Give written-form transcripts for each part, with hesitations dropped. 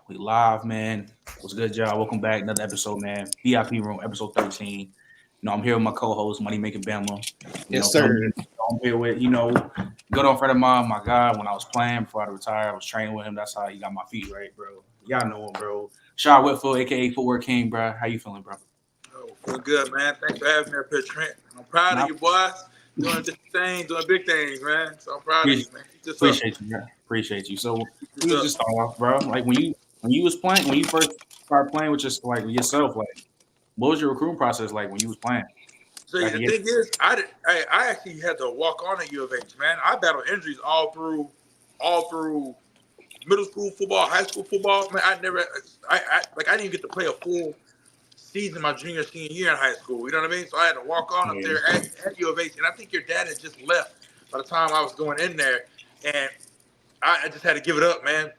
We live, man. What's good, y'all? Welcome back. Another episode, man. VIP Room, episode 13. I'm here with my co-host, Money Making Bama. Yes, sir. I'm here with, good old friend of mine, my guy. When I was playing before I retired, I was training with him. That's how he got my feet right, bro. Y'all know him, bro. Shaw Whitfield, aka Footwork King, bro. How you feeling, bro? Oh, feel good, man. Thanks for having me up here, Trent. I'm proud of Nah, you, boys. Doing different things, doing big things, man. So I'm proud of you, appreciate, man. Keep this up. appreciate you, bro. Appreciate you. So Keep we this was up. just start off, bro. Like when you was playing, when you first started playing with just like yourself, like what was your recruiting process like when you was playing? So Back the again. thing is, I actually had to walk on at U of H, man. I battled injuries all through middle school football, high school football. Man, I didn't get to play a full season my junior senior year in high school. You know what I mean? So I had to walk on up Yeah. there at U of H, and I think your dad had just left by the time I was going in there, and I just had to give it up, man.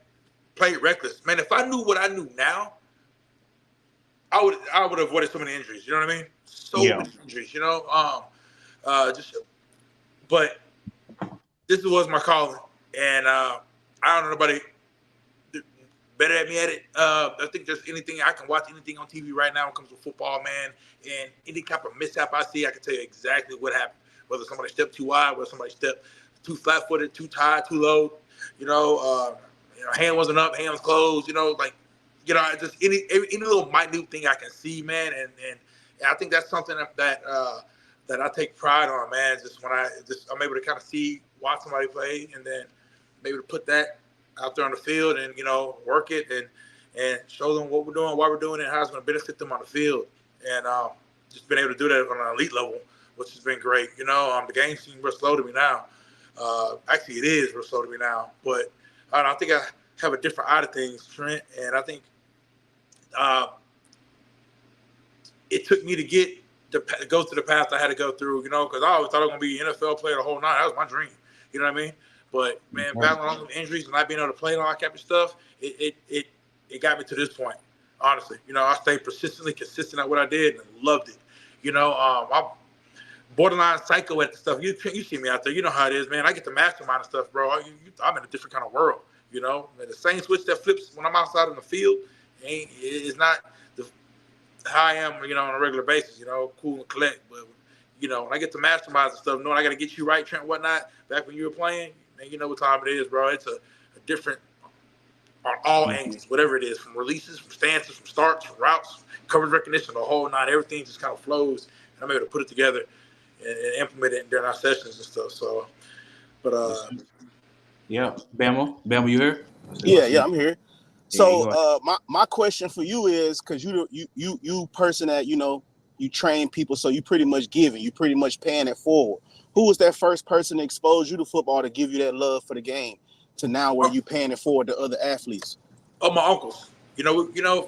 Play reckless, man. If I knew what I knew now, I would have avoided so many injuries. You know what I mean? So Yeah. many injuries. Just but this was my calling, and I don't know nobody better at me at it. I think there's anything I can watch anything on TV right now when it comes to football, man. And any type of mishap I see, I can tell you exactly what happened. Whether somebody stepped too wide, whether somebody stepped too flat-footed, too tight, too low. Hand wasn't up, hand was closed. Just any little minute thing I can see, man. And I think that's something that I take pride on, man. Just when I'm able to kind of watch somebody play, and then maybe to put that out there on the field and work it and show them what we're doing, why we're doing it, and how it's going to benefit them on the field. And just been able to do that on an elite level, which has been great. The game seems real slow to me now. Actually, it is real slow to me now. But I think I have a different eye to things, Trent. And I think it took me to go through the path I had to go through, because I always thought I was going to be an NFL player the whole night. That was my dream. You know what I mean? But man, battling all the injuries and not being able to play and all that type of stuff, it got me to this point. Honestly, I stayed persistently consistent at what I did and loved it. I'm borderline psycho at the stuff. You see me out there, you know how it is, man. I get the mastermind and stuff, bro. I'm in a different kind of world. And the same switch that flips when I'm outside in the field is not how I am, on a regular basis. Cool and collect, but when I get to masterminds and stuff, knowing I got to get you right, Trent, and whatnot. Back when you were playing, man, you know what time it is, bro. It's a different on all angles, whatever it is, from releases, from stances, from starts, from routes, coverage recognition, the whole nine. Everything just kind of flows, and I'm able to put it together and implement it during our sessions and stuff. So, but Yeah. Bama, you here? Yeah, I'm here. Yeah, you So, go. my question for you is, because you person that you train people, so you pretty much giving, you pretty much paying it forward. Who was that first person to expose you to football to give you that love for the game to now where you paying it forward to other athletes? oh, my uncles.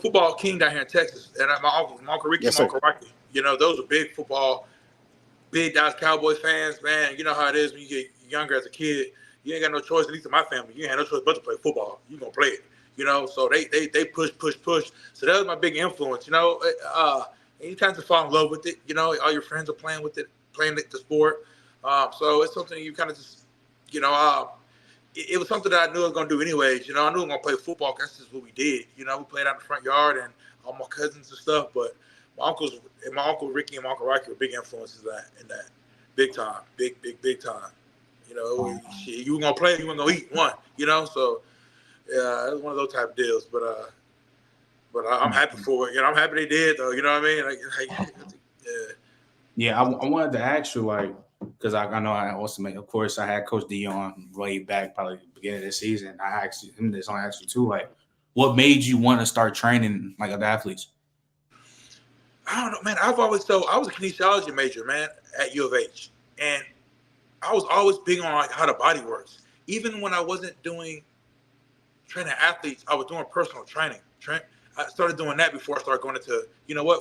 Football king down here in Texas, and my uncles, my uncle Ricky, Yes, and my sir. uncle Rocky. Those are big Dallas Cowboys fans, man. You know how it is when you get younger as a kid. You ain't got no choice, at least in my family. You ain't had no choice but to play football. You gonna play it. So they push. So that was my big influence. And you kind of fall in love with it. All your friends are playing with it, playing the sport. So it's something you kind of just, it was something that I knew I was gonna do anyways. I knew I was gonna play football. That's just what we did. We played out in the front yard and all my cousins and stuff. But my uncle Ricky and my uncle Rocky were big influences in that, big time, big time. You were gonna play, you were gonna eat one. So yeah, it was one of those type of deals. But I'm happy for it. I'm happy they did though. You know what I mean? Yeah. Yeah, I wanted to ask you, like, because I know I also of course, I had Coach D on way back, probably the beginning of the season. I asked him this, I asked you too, like, what made you want to start training like other athletes? I don't know, man. I was a kinesiology major, man, at U of H, and I was always big on like how the body works. Even when I wasn't doing training athletes, I was doing personal training. Trent, I started doing that before I started going into,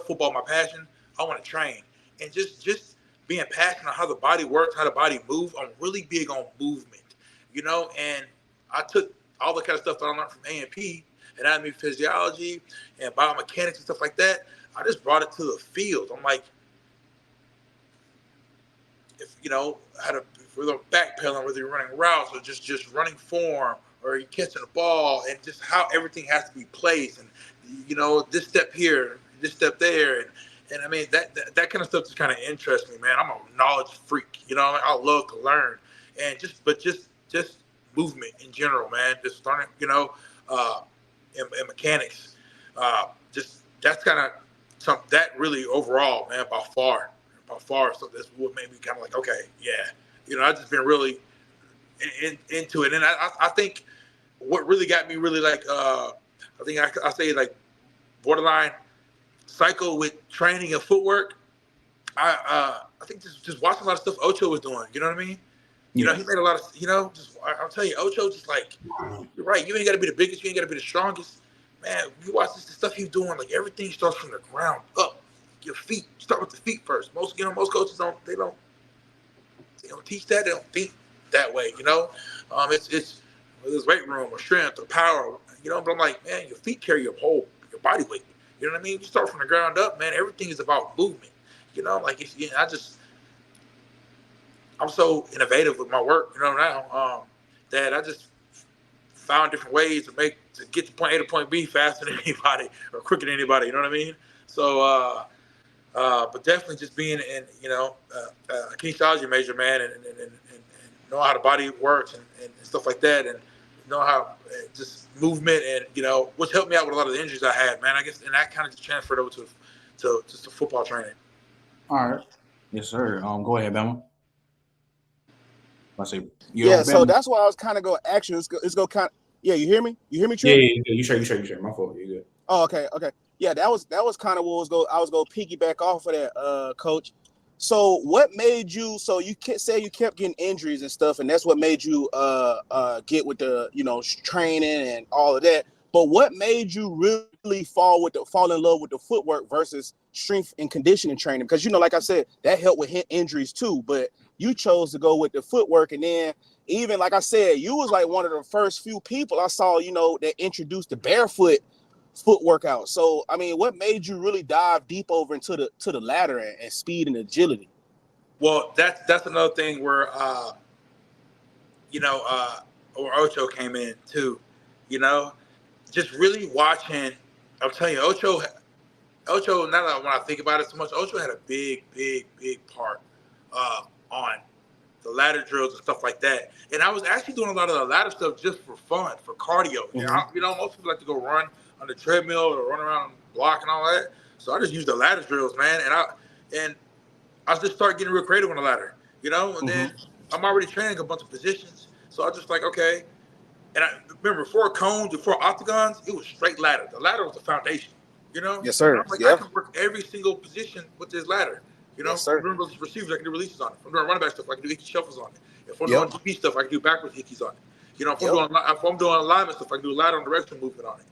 football, my passion. I want to train, and just being passionate on how the body works, how the body moves. I'm really big on movement, and I took all the kind of stuff that I learned from A&P, anatomy, physiology, and biomechanics and stuff like that. I just brought it to the field. I'm like, if we're backpedaling, whether you're running routes or just running form or you catching the ball, and just how everything has to be placed, and this step here, this step there, and I mean that kind of stuff just kind of interests me, man. I'm a knowledge freak, I love to learn, and just movement in general, man. Just learning, and mechanics. Just that's kind of something that really overall, man, by far. So that's what made me kind of like, okay, yeah, I've just been really into it, and I think what really got me really like, I think I say like borderline psycho with training and footwork. I think just watching a lot of stuff Ocho was doing. You know what I mean? He made a lot of, I'll tell you, Ocho just like, you're right. You ain't got to be the biggest. You ain't got to be the strongest. Man, you watch the stuff he's doing, like everything starts from the ground up. Your feet, start with the feet first. Most coaches don't teach that. They don't think that way, it's whether it's weight room or strength or power, but I'm like, man, your feet carry your body weight. You know what I mean? You start from the ground up, man. Everything is about movement. Like I'm so innovative with my work, now, that I just found different ways to get to point A to point B faster than anybody or quicker than anybody. You know what I mean? So, but definitely just being in, a kinesiology major, man, and know how the body works and stuff like that, and know how just movement and which helped me out with a lot of the injuries I had, man. I guess, and that kind of just transferred over to just the football training. All right, yes, sir. Go ahead, Bama. I say, so that's why I was kind of going. Actually, let's go kind of. Yeah, you hear me? You hear me, Trip? Yeah. You sure. My fault. You good? Oh, okay. Yeah, that was kind of what I was going to piggyback off of that, Coach. So what made you? So you say you kept getting injuries and stuff, and that's what made you get with the training and all of that. But what made you really fall in love with the footwork versus strength and conditioning training? Because like I said, that helped with injuries too. But you chose to go with the footwork, and then even like I said, you was like one of the first few people I saw, that introduced the barefoot foot workout. So I mean, what made you really dive deep over into the ladder and speed and agility? Well, that's another thing where or Ocho came in too, just really watching. I'm telling you, Ocho. Now that when I think about it so much, Ocho had a big part on the ladder drills and stuff like that. And I was actually doing a lot of the ladder stuff just for fun, for cardio. Mm-hmm. Most people like to go run on the treadmill or run around the block and all that. So I just use the ladder drills, man. And I just start getting real creative on the ladder, and Mm-hmm. then I'm already training a bunch of positions. So I just like, okay. And I remember before cones, before octagons, it was straight ladder. The ladder was the foundation, Yes, sir. I'm like, I can work every single position with this ladder. Yes, sir. If I'm doing receivers, I can do releases on it. If I'm doing running back stuff, I can do icky shuffles on it. If I'm doing DB stuff, I can do backwards ickies on it. If I'm doing alignment stuff, I can do lateral direction movement on it.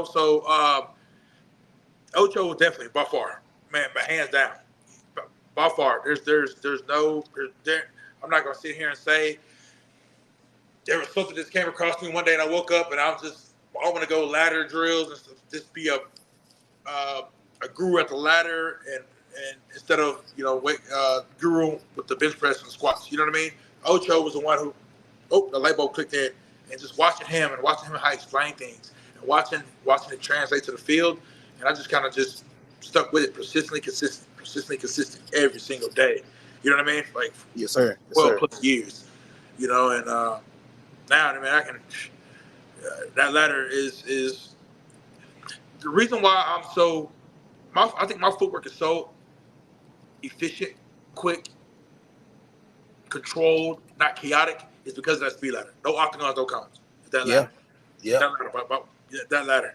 So Ocho was definitely by far, man, but hands down, by far. I'm not gonna sit here and say there was something that came across me one day and I woke up and I want to go ladder drills and just be a guru at the ladder and instead of guru with the bench press and squats. You know what I mean? Ocho was the one who the light bulb clicked in, and just watching him how he explain things and watching it translate to the field, and I just kind of just stuck with it, persistently consistent every single day. You know what I mean? Like, yes, sir. 12 plus years. And now, I mean, I can. That ladder is the reason why I'm so. I think my footwork is so efficient, quick, controlled, not chaotic, is because of that speed ladder. No octagons, no cones. That ladder. Yeah. That ladder.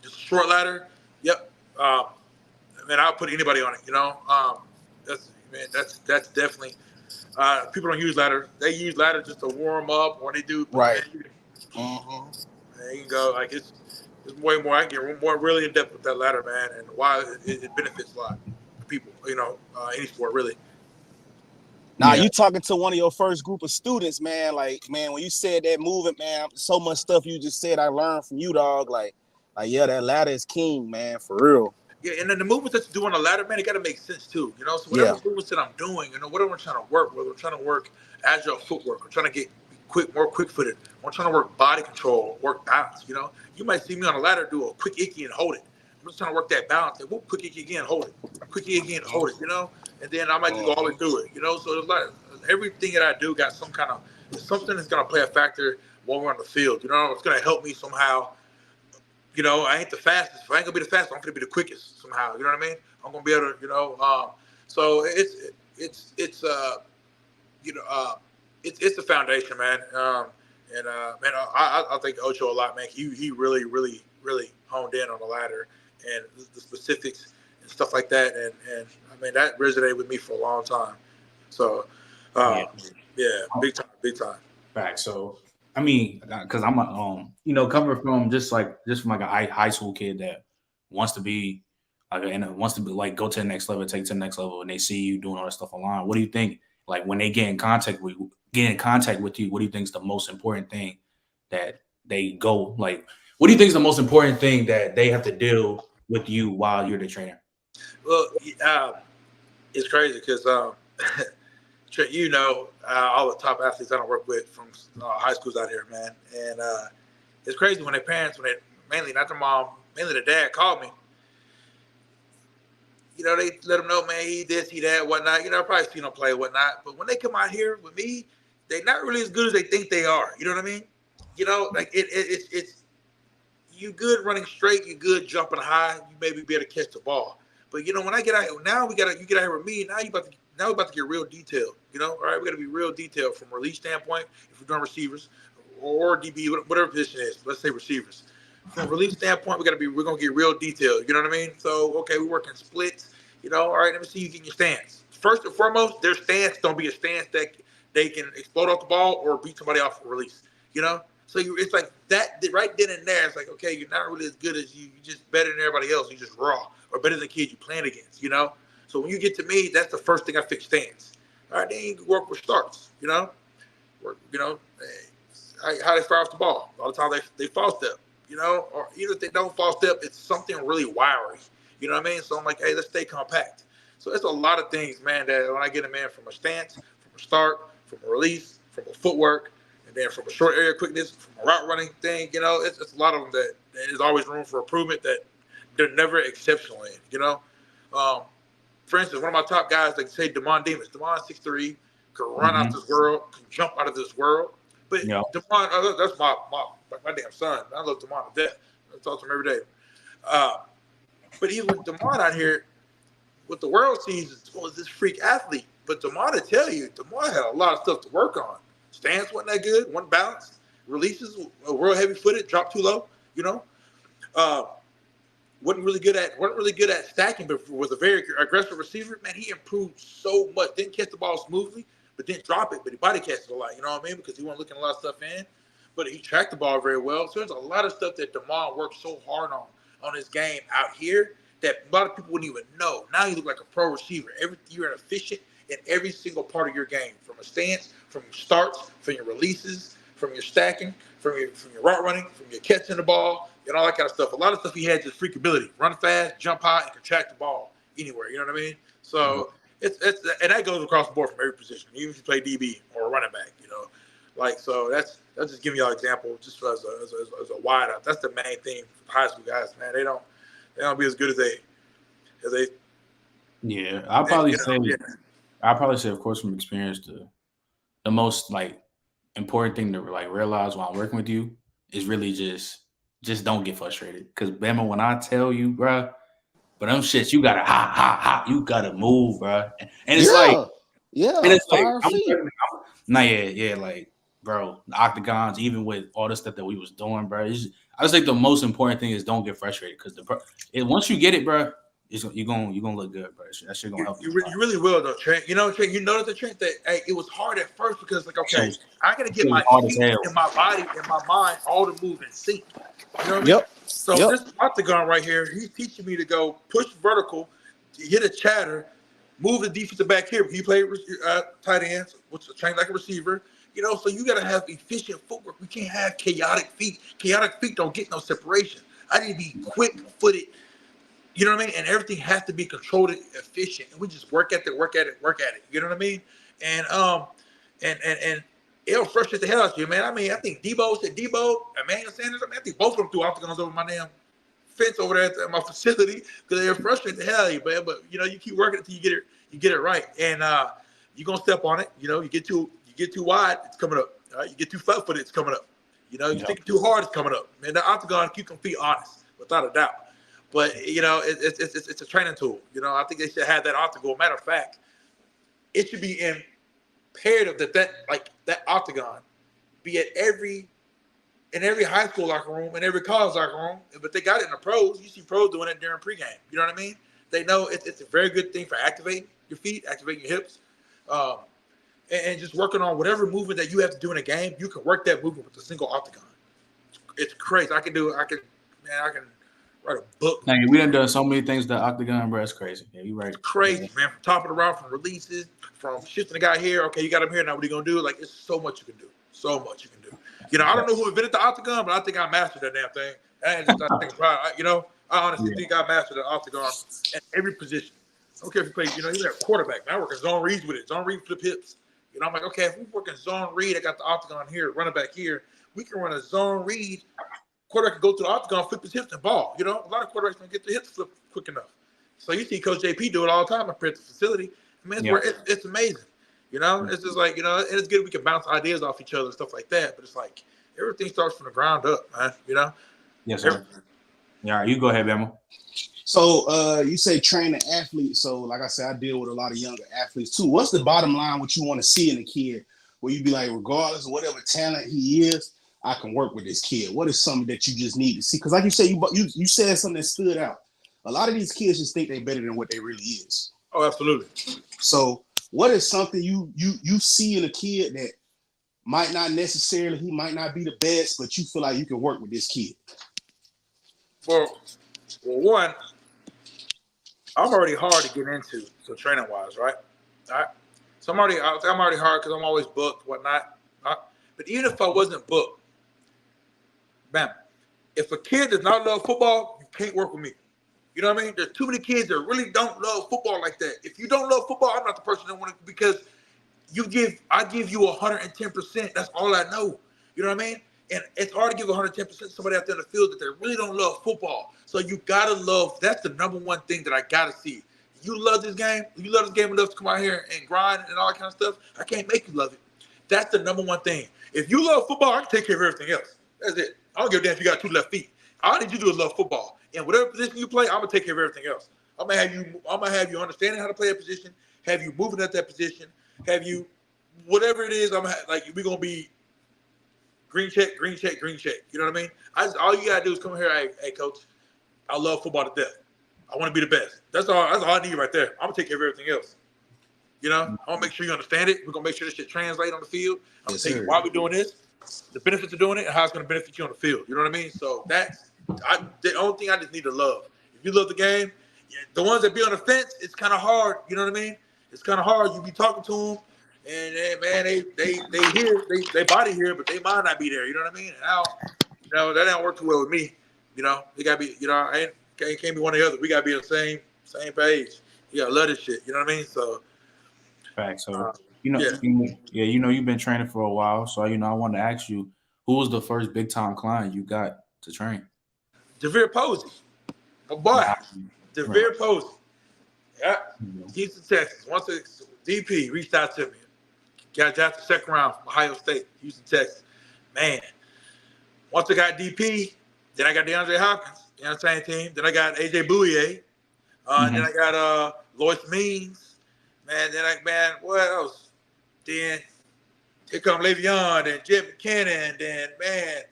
Just a short ladder. Yep. I'll put anybody on it. That's definitely. People don't use ladder. They use ladder just to warm up, or they do. Right. Mm-hmm. There you go. Like it's way more. I can get more really in depth with that ladder, man, and why it benefits a lot of people. Any sport really. Now you talking to one of your first group of students, man. Like, man, when you said that movement, man, so much stuff you just said I learned from you, dog. Like yeah, that ladder is king, man, for real. Yeah, and then the movements that you do on the ladder, man, it got to make sense too. So whatever movements that I'm doing, what am I trying to work? Whether I'm trying to work agile footwork, or trying to be more quick-footed. I'm trying to work body control, work balance. You know, you might see me on a ladder do a quick icky and hold it. I'm just trying to work that balance. And whoop, quick icky again, hold it. Quick icky again, hold it. You know, and then I might go all the way through it. You know, so there's like everything that I do got some kind of something that's gonna play a factor when we're on the field. You know, it's gonna help me somehow. You know, I ain't the fastest. If I ain't gonna be the fastest, I'm gonna be the quickest somehow. You know what I mean? I'm gonna be able to, you know. So it's it's the foundation, man. Man, I think Ocho a lot, man. He really honed in on the ladder and the specifics and stuff like that. And I mean that resonated with me for a long time. So yeah, big time. Back. So I mean, because I'm a you know, coming from just from like a high school kid that wants to be like and wants to be like go to the next level, take it to the next level, and they see you doing all that stuff online. What do you think? Like when they get in contact with you, what do you think is the most important thing that they go like? What do you think is the most important thing that they have to deal with you while you're the trainer? Well, it's crazy because you know all the top athletes I don't work with from high schools out here, man, and it's crazy when their parents, mainly not their mom, mainly the dad, called me. You know, they let them know, man, he this, he that, whatnot. You know, I probably seen them play, whatnot. But when they come out here with me, they're not really as good as they think they are. You know what I mean? You know, like it's you good running straight, you good jumping high, you maybe be able to catch the ball. But you know, when I get out, now you get out here with me. Now we're about to get real detailed. You know, all right, we got to be real detailed from a release standpoint. If we're doing receivers or DB, whatever position it is, let's say receivers. From a release standpoint, we're gonna get real detailed. You know what I mean? So okay, we're working splits. You know, all right, let me see you getting your stance. First and foremost, their stance don't be a stance that they can explode off the ball or beat somebody off for release. You know, so it's like that right then and there. It's like okay, you're not really as good as you. You're just better than everybody else. You're just raw or better than the kid you playing against. You know, so when you get to me, that's the first thing I fix stance. All right, then you can work with starts. You know, how they fire off the ball. A lot of times they false step. You know, or even if they don't false step, it's something really wiry. You know what I mean? So I'm like, hey, let's stay compact. So it's a lot of things, man, that when I get them in from a stance, from a start, from a release, from a footwork, and then from a short area quickness, from a route running thing, you know, it's a lot of them that there's always room for improvement that they're never exceptional in, you know? For instance, one of my top guys, like say Demond Demas. Demond 6'3", can run out this world, can jump out of this world. But Demond, that's my damn son. I love Demond to death. I talk to him every day. But even with Demond out here, what the world sees is this freak athlete. But Demond will tell you, Demond had a lot of stuff to work on. Stance wasn't that good, wasn't balanced. Releases were real heavy footed, dropped too low, you know. Wasn't really good at stacking, but was a very aggressive receiver. Man, he improved so much. Didn't catch the ball smoothly, but didn't drop it. But he body catched it a lot, you know what I mean? Because he wasn't looking a lot of stuff in. But he tracked the ball very well. So there's a lot of stuff that Demond worked so hard on his game out here that a lot of people wouldn't even know. Now you look like a pro receiver. You're efficient in every single part of your game, from a stance, from your starts, from your releases, from your stacking, from your route running, from your catching the ball, and all that kind of stuff. A lot of stuff he had just freak ability. Run fast, jump high, and can track the ball anywhere. You know what I mean? So it's and that goes across the board from every position, even if you play DB or running back, you know. Like, so that's just giving y'all an example just as a wide out. That's the main thing for high school guys, man. They don't be as good as they. Yeah, I'll probably say, of course, from experience, the most like important thing to like realize while I'm working with you is really just don't get frustrated. Because Bama, when I tell you, bro, but them shits, you gotta you gotta move, bro. And it's fire feet. Like, bro, the octagons, even with all the stuff that we was doing, bro. I just think the most important thing is don't get frustrated because once you get it, bro, you're gonna look good, bro. That shit gonna help you. You really will, though, Trent. You know, Trent, you notice the Trent that it was hard at first because, like, okay, I gotta get my feet and my body and my mind all to move in sync. You know what I mean? So this octagon right here, he's teaching me to go push vertical, hit a chatter, move the defensive back here. You play tight ends, which is trained like a receiver. You know, so you got to have efficient footwork. We can't have chaotic feet. Chaotic feet don't get no separation. I need to be quick-footed. You know what I mean? And everything has to be controlled and efficient. And we just work at it. You know what I mean? And it'll frustrate the hell out of you, man. I mean, I think Debo and Emmanuel Sanders. I mean, I think both of them threw octagons over my damn fence over there at my facility because they're frustrated the hell out of you, man. But you know, you keep working until you get it right, and you're gonna step on it. You know, you get too wide, it's coming up. All right, you get too flat-footed, it's coming up. You know, you think too hard, it's coming up. Man, the octagon keep your feet honest, without a doubt. But you know, it's a training tool. You know, I think they should have that octagon. Matter of fact, it should be imperative that octagon be at every high school locker room and every college locker room. But they got it in the pros. You see pros doing it during pregame. You know what I mean? They know it's a very good thing for activating your feet, activating your hips, and just working on whatever movement that you have to do in a game. You can work that movement with a single octagon. It's crazy. I can write a book. Now, we done so many things that octagon, bro. It's crazy. Yeah, you're right. It's crazy, man. From top of the route, from releases, from shifting the guy here. Okay, you got him here. Now what are you gonna do? Like, it's so much you can do. So much you can do. You know, I don't know who invented the octagon, but I think I mastered that damn thing. I think, you know, I honestly think I mastered the octagon at every position. I don't care if you play, you know, you're a quarterback. Man, I work in zone reads with it. Zone read flip hips. You know, I'm like, okay, if we work in zone read, I got the octagon here, running back here. We can run a zone read. Quarterback can go to the octagon, flip his hips, and ball. You know, a lot of quarterbacks don't get the hips flipped quick enough. So you see Coach JP do it all the time up here at the facility. I mean, it's amazing. You know, it's just like, you know, it's good we can bounce ideas off each other and stuff like that. But it's like everything starts from the ground up, man. You know? Yes, sir. Yeah, all right, you go ahead, Bama. So you say train an athlete. So like I said, I deal with a lot of younger athletes too. What's the bottom line, what you want to see in a kid where you be like, regardless of whatever talent he is, I can work with this kid? What is something that you just need to see? Because like you said, you said something that stood out. A lot of these kids just think they're better than what they really is. Oh, absolutely. So what is something you see in a kid that might not necessarily, he might not be the best, but you feel like you can work with this kid? Well, one, I'm already hard to get into, so training wise, right? All right. So I'm already hard because I'm always booked, whatnot. But even if I wasn't booked, bam, if a kid does not love football, you can't work with me. You know what I mean? There's too many kids that really don't love football like that. If you don't love football, I'm not the person that want to, because I give you 110%. That's all I know. You know what I mean? And it's hard to give 110% to somebody out there in the field that they really don't love football. So you gotta love. That's the number one thing that I gotta see. You love this game. You love this game enough to come out here and grind and all that kind of stuff. I can't make you love it. That's the number one thing. If you love football, I can take care of everything else. That's it. I don't give a damn if you got 2 left feet. All I need you to do is love football. And whatever position you play, I'm gonna take care of everything else. I'm gonna have you understanding how to play a position, have you moving at that position, have you whatever it is. We're gonna be green check, green check, green check. You know what I mean? All you gotta do is come here, hey coach, I love football to death. I want to be the best. That's all I need right there. I'm gonna take care of everything else. You know, I'm gonna make sure you understand it. We're gonna make sure this shit translate on the field. I'm gonna tell you why we're doing this, the benefits of doing it, and how it's gonna benefit you on the field. You know what I mean? So that's the only thing I just need to love. If you love the game, the ones that be on the fence, it's kind of hard. You know what I mean? It's kind of hard. You be talking to them, and man, they body here, but they might not be there. You know what I mean? And that don't work too well with me. You know, they gotta be. You know, can't be one or the other. We gotta be on the same page. You gotta love this shit. You know what I mean? So. Right. So you've been training for a while. So I wanted to ask you, who was the first big time client you got to train? Devere Posey, my boy. Devere Posey. Yeah, Houston, Texas. Once a DP reached out to me, got drafted second round from Ohio State, Houston, Texas. Man, once I got DP, then I got DeAndre Hopkins, on the same team. Then I got AJ Bouye. Then I got Lois Means. Man, what else? Then here come Le'Veon and Jeb McKinnon. Then, man,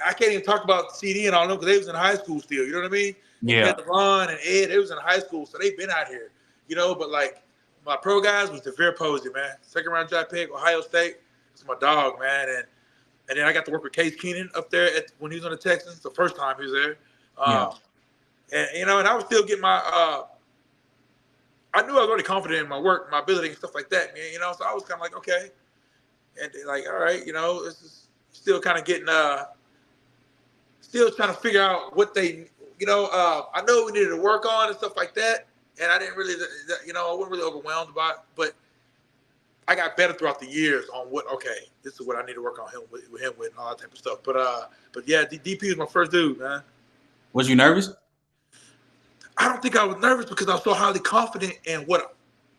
I can't even talk about CD and all of them because they was in high school still. You know what I mean? Yeah. Devon and Ed, they was in high school, so they've been out here. You know, but like my pro guys was Devere Posey, man. Second round draft pick, Ohio State. It's my dog, man. And then I got to work with Case Keenan up there when he was on the Texans, the first time he was there. And I was still getting my I knew I was already confident in my work, my ability, and stuff like that, man. So I was kind of like, okay, and like, all right, this is still kind of getting, still trying to figure out what they, I know we needed to work on and stuff like that, and I didn't really, I wasn't really overwhelmed by it, but I got better throughout the years on this is what I need to work on him with and all that type of stuff. But yeah, DP was my first dude, man. Was you nervous? I don't think I was nervous because I was so highly confident in what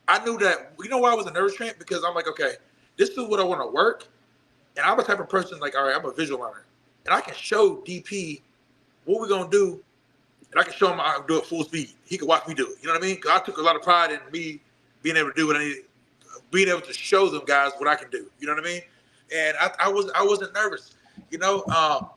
I knew that. You know why I was a nervous, Trent? Because I'm like, okay, this is what I want to work. And I'm a type of person like, all right, I'm a visual learner. And I can show DP what we're going to do. And I can show him how to do it full speed. He can watch me do it. You know what I mean? Because I took a lot of pride in me being able to do what I need, being able to show them guys what I can do. You know what I mean? And I wasn't nervous. You know,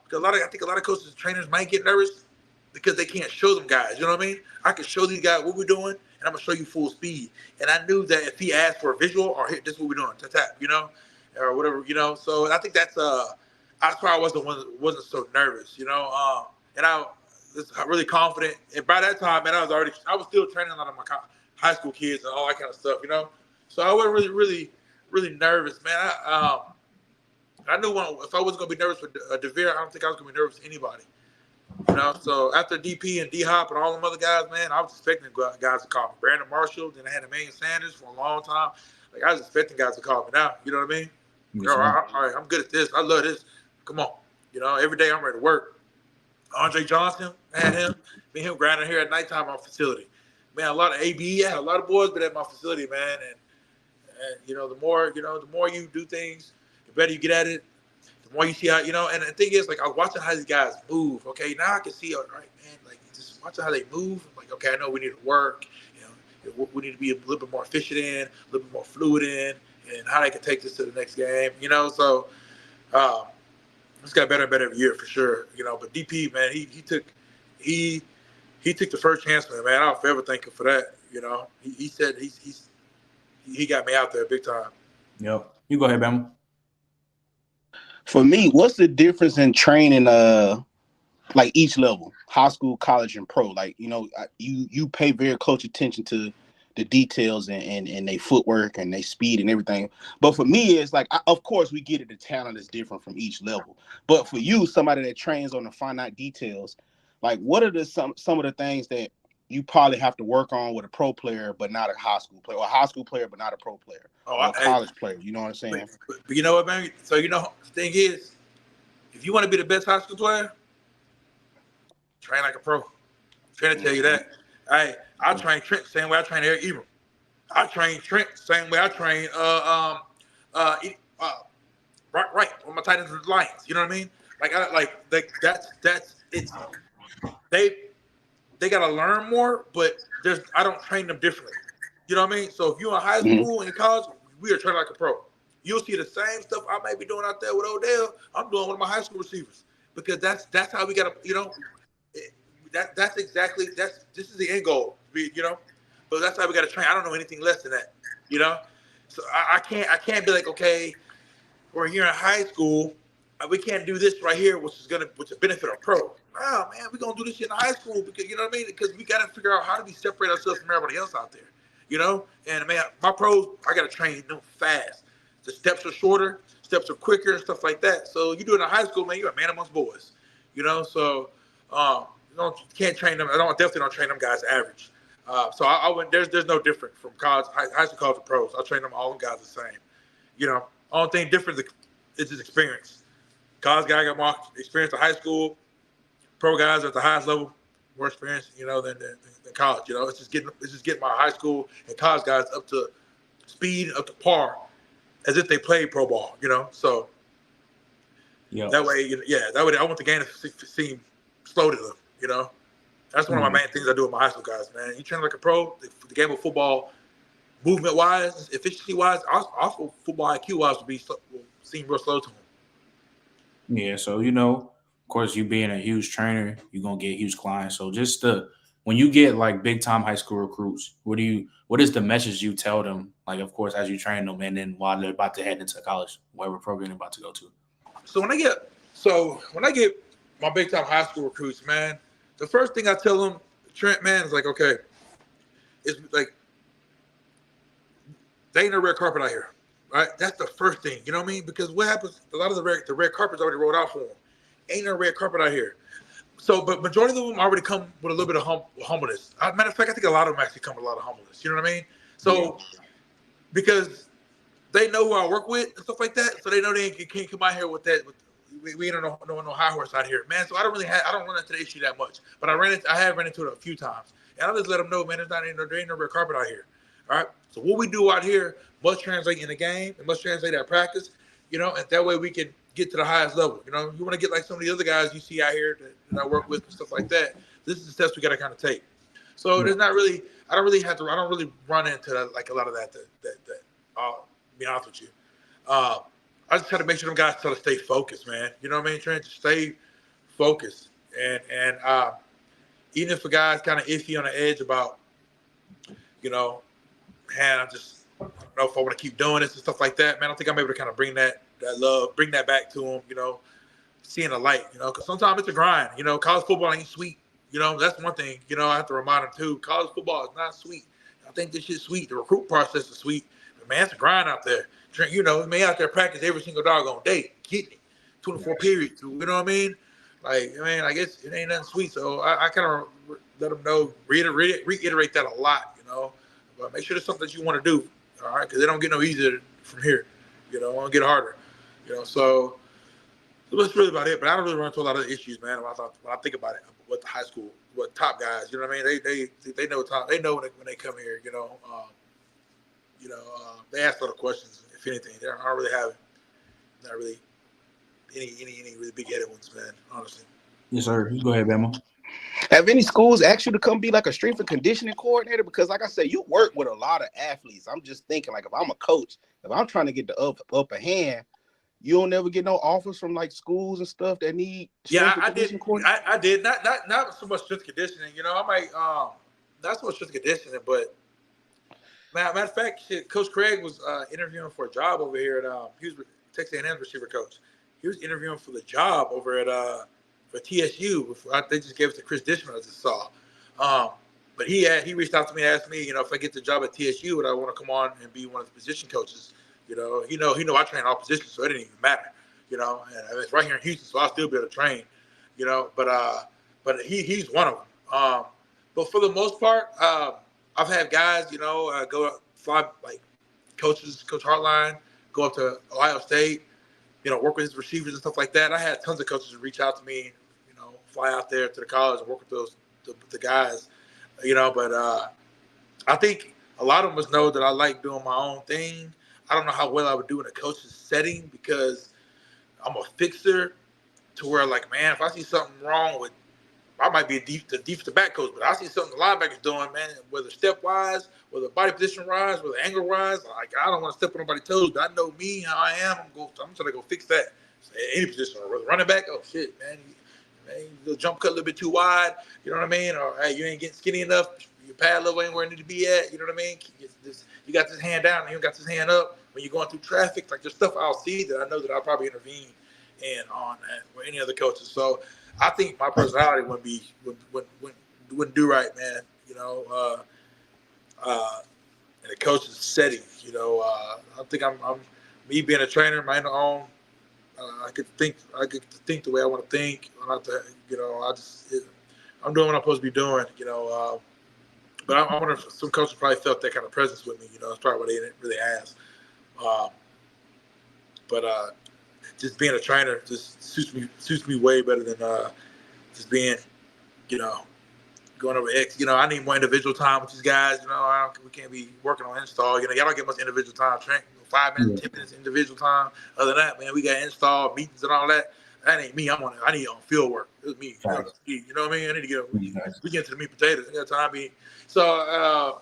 because I think a lot of coaches and trainers might get nervous because they can't show them guys. You know what I mean? I can show these guys what we're doing, and I'm gonna show you full speed. And I knew that if he asked for a visual or this is what we're doing, tap, you know, or whatever, you know. So I think that's why I wasn't so nervous, you know. And I was really confident. And by that time, man, I was still training a lot of my high school kids and all that kind of stuff, you know. So I wasn't really nervous, man. I knew if I wasn't gonna be nervous for DeVere, I don't think I was gonna be nervous for anybody. You know, so after DP and D-Hop and all them other guys, man, I was expecting guys to call me. Brandon Marshall, then I had Emmanuel Sanders for a long time. Like, I was expecting guys to call me now. You know what I mean? Yes, all right, I'm good at this. I love this. Come on. You know, every day I'm ready to work. Andre Johnson, I had him. Me and him grinding here at nighttime on facility. Man, a lot of AB, I had a lot of boys been at my facility, man. And you know, the more you do things, the better you get at it. The more you see how, you know, and the thing is, like, I was watching how these guys move. Okay, now I can see, all right, man, like, just watching how they move. I'm like, okay, I know we need to work. You know, we need to be a little bit more efficient a little bit more fluid and how they can take this to the next game. You know, so it's got better and better every year for sure. You know, but DP, man, he took the first chance, man. I'll forever thank him for that. You know, he said he got me out there big time. Yep. You go ahead, Bama. For me, what's the difference in training, like each level, high school, college, and pro? Like, you know, you pay very close attention to the details and they footwork and they speed and everything. But for me, it's like, of course, we get it. The talent is different from each level. But for you, somebody that trains on the finite details, like, what are some of the things that you probably have to work on with a pro player, but not a high school player, or a high school player, but not a pro player, or a college player? You know what I'm saying? But you know what, man? So, you know, the thing is, if you want to be the best high school player, train like a pro. I'm trying to tell you that. I train Trent the same way I train Eric Ebram. I train Trent the same way I train right on my Titans and Lions. You know what I mean? That's it's they gotta learn more, but I don't train them differently. You know what I mean? So if you're in high school and in college, we are training like a pro. You'll see the same stuff I may be doing out there with Odell. I'm doing with my high school receivers because that's how we gotta, you know. This is the end goal, you know. But that's how we gotta train. I don't know anything less than that, you know. So I can't be like, okay, we're here in high school, we can't do this right here, which is benefit our pro. Oh man, we're gonna do this shit in high school because, you know what I mean? Because we gotta figure out how do we separate ourselves from everybody else out there, you know. And man, my pros, I gotta train them fast. The steps are shorter, steps are quicker, and stuff like that. So you do it in high school, man, you're a man amongst boys, you know. So you can't train them. Definitely don't train them guys average. So I went. There's no different from college, high school, college, to pros. I train them all them guys the same. You know, only thing different is his experience. College guy got more experience in high school. Pro guys at the highest level, more experience, you know, than college. You know, it's just getting my high school and college guys up to speed, up to par, as if they played pro ball. You know, so that way, I want the game to seem slow to them. You know, that's one of my main things I do with my high school guys, man. You train like a pro, the game of football, movement-wise, efficiency-wise, also football IQ-wise will seem real slow to them. Yeah, so, you know, of course, you being a huge trainer, you're going to get huge clients. So just when you get, like, big-time high school recruits, what is the message you tell them, like, of course, as you train them and then while they're about to head into college, whatever program they're about to go to? So when I get my big-time high school recruits, man, the first thing I tell them, Trent, man, is like, okay, it's like, they ain't no red carpet out here, right? That's the first thing, you know what I mean? Because what happens, a lot of the red carpet's already rolled out for them. Ain't no red carpet out here. So, but majority of them already come with a little bit of humbleness. Matter of fact, I think a lot of them actually come with a lot of humbleness, you know what I mean? So, because they know who I work with and stuff like that, so they know they can't come out here with that. We don't know no high horse out here, man. So I don't run into the issue that much, but I have ran into it a few times, and I just let them know, man, there ain't no red carpet out here. All right. So what we do out here must translate in the game. It must translate at practice, and that way we can get to the highest level. You want to get like some of the other guys you see out here that I work with and stuff like that. This is the steps we got to kind of take. So there's not really, I don't really run into that, like a lot of that. I'll be honest with you. I just try to make sure them guys try to stay focused, man. You know what I mean? Trying to stay focused, and even if a guy's kind of iffy on the edge about, man, I don't know if I want to keep doing this and stuff like that, man. I think I'm able to kind of bring that love, bring that back to him, seeing the light, because sometimes it's a grind. College football ain't sweet. That's one thing, I have to remind them too. College football is not sweet. I think this shit's sweet. The recruit process is sweet. But man, it's a grind out there. Man out there practice every single doggone day, getting it, 24 periods. You know what I mean? Like, man, I guess it ain't nothing sweet. So I kind of let them know, reiterate that a lot, But make sure it's something that you want to do, all right? Because it don't get no easier from here. It won't get harder, So that's really about it. But I don't really run into a lot of issues, man. When I think about it, what the high school, what top guys, you know what I mean? They know time. They know when they come here, they ask a lot of questions. If anything, they aren't really having not really any really big headed ones, man. Honestly. Yes, sir. You go ahead, Bama. Have any schools asked you to come be like a strength and conditioning coordinator? Because like I said, you work with a lot of athletes. I'm just thinking, like, if I'm a coach, if I'm trying to get the upper hand, you don't never get no offers from like schools and stuff that need. I did. Not so much strength conditioning. I might not so much strength conditioning, but matter of fact, Coach Craig was interviewing for a job over here at he was Texas A&M receiver coach. He was interviewing for the job over at for TSU. They just gave it to Chris Dishman, I just saw. But he reached out to me and asked me, if I get the job at TSU, would I want to come on and be one of the position coaches? He know I train all positions, so it didn't even matter. And it's right here in Houston, so I'll still be able to train. But he's one of them. But for the most part, I've had guys, go fly, like Coach Hartline, go up to Ohio State, work with his receivers and stuff like that. I had tons of coaches who reach out to me, fly out there to the college and work with the guys, But I think a lot of us know that I like doing my own thing. I don't know how well I would do in a coach's setting because I'm a fixer to where, like, man, if I see something wrong with, I might be the defensive back coach, but I see something the linebacker's doing, man, whether step-wise, whether body position-wise, whether angle-wise, like, I don't want to step on nobody's toes, but I know me, how I am, I'm trying to go fix that. So any position, or running back, oh, shit, man, you jump cut a little bit too wide, you know what I mean? Or, hey, you ain't getting skinny enough, your pad level ain't where it need to be at, you know what I mean? You got this hand down and you got this hand up when you're going through traffic. Like, there's stuff I'll see that I know that I'll probably intervene in on with any other coaches. So I think my personality wouldn't do right, man. In a coach's setting, I think I'm me being a trainer, my own. I get to think the way I want to think. I'm doing what I'm supposed to be doing, But I wonder if some coaches probably felt that kind of presence with me. It's probably what they didn't really ask. But just being a trainer just suits me way better than just being, going over X. I need more individual time with these guys. We can't be working on install. Y'all don't get much individual time. 5 minutes, 10 minutes individual time. Other than that, man, we got install meetings and all that. That ain't me. I need on field work. It's me. You know what I mean? I need to get. We get to the meat and potatoes. I got time to be. So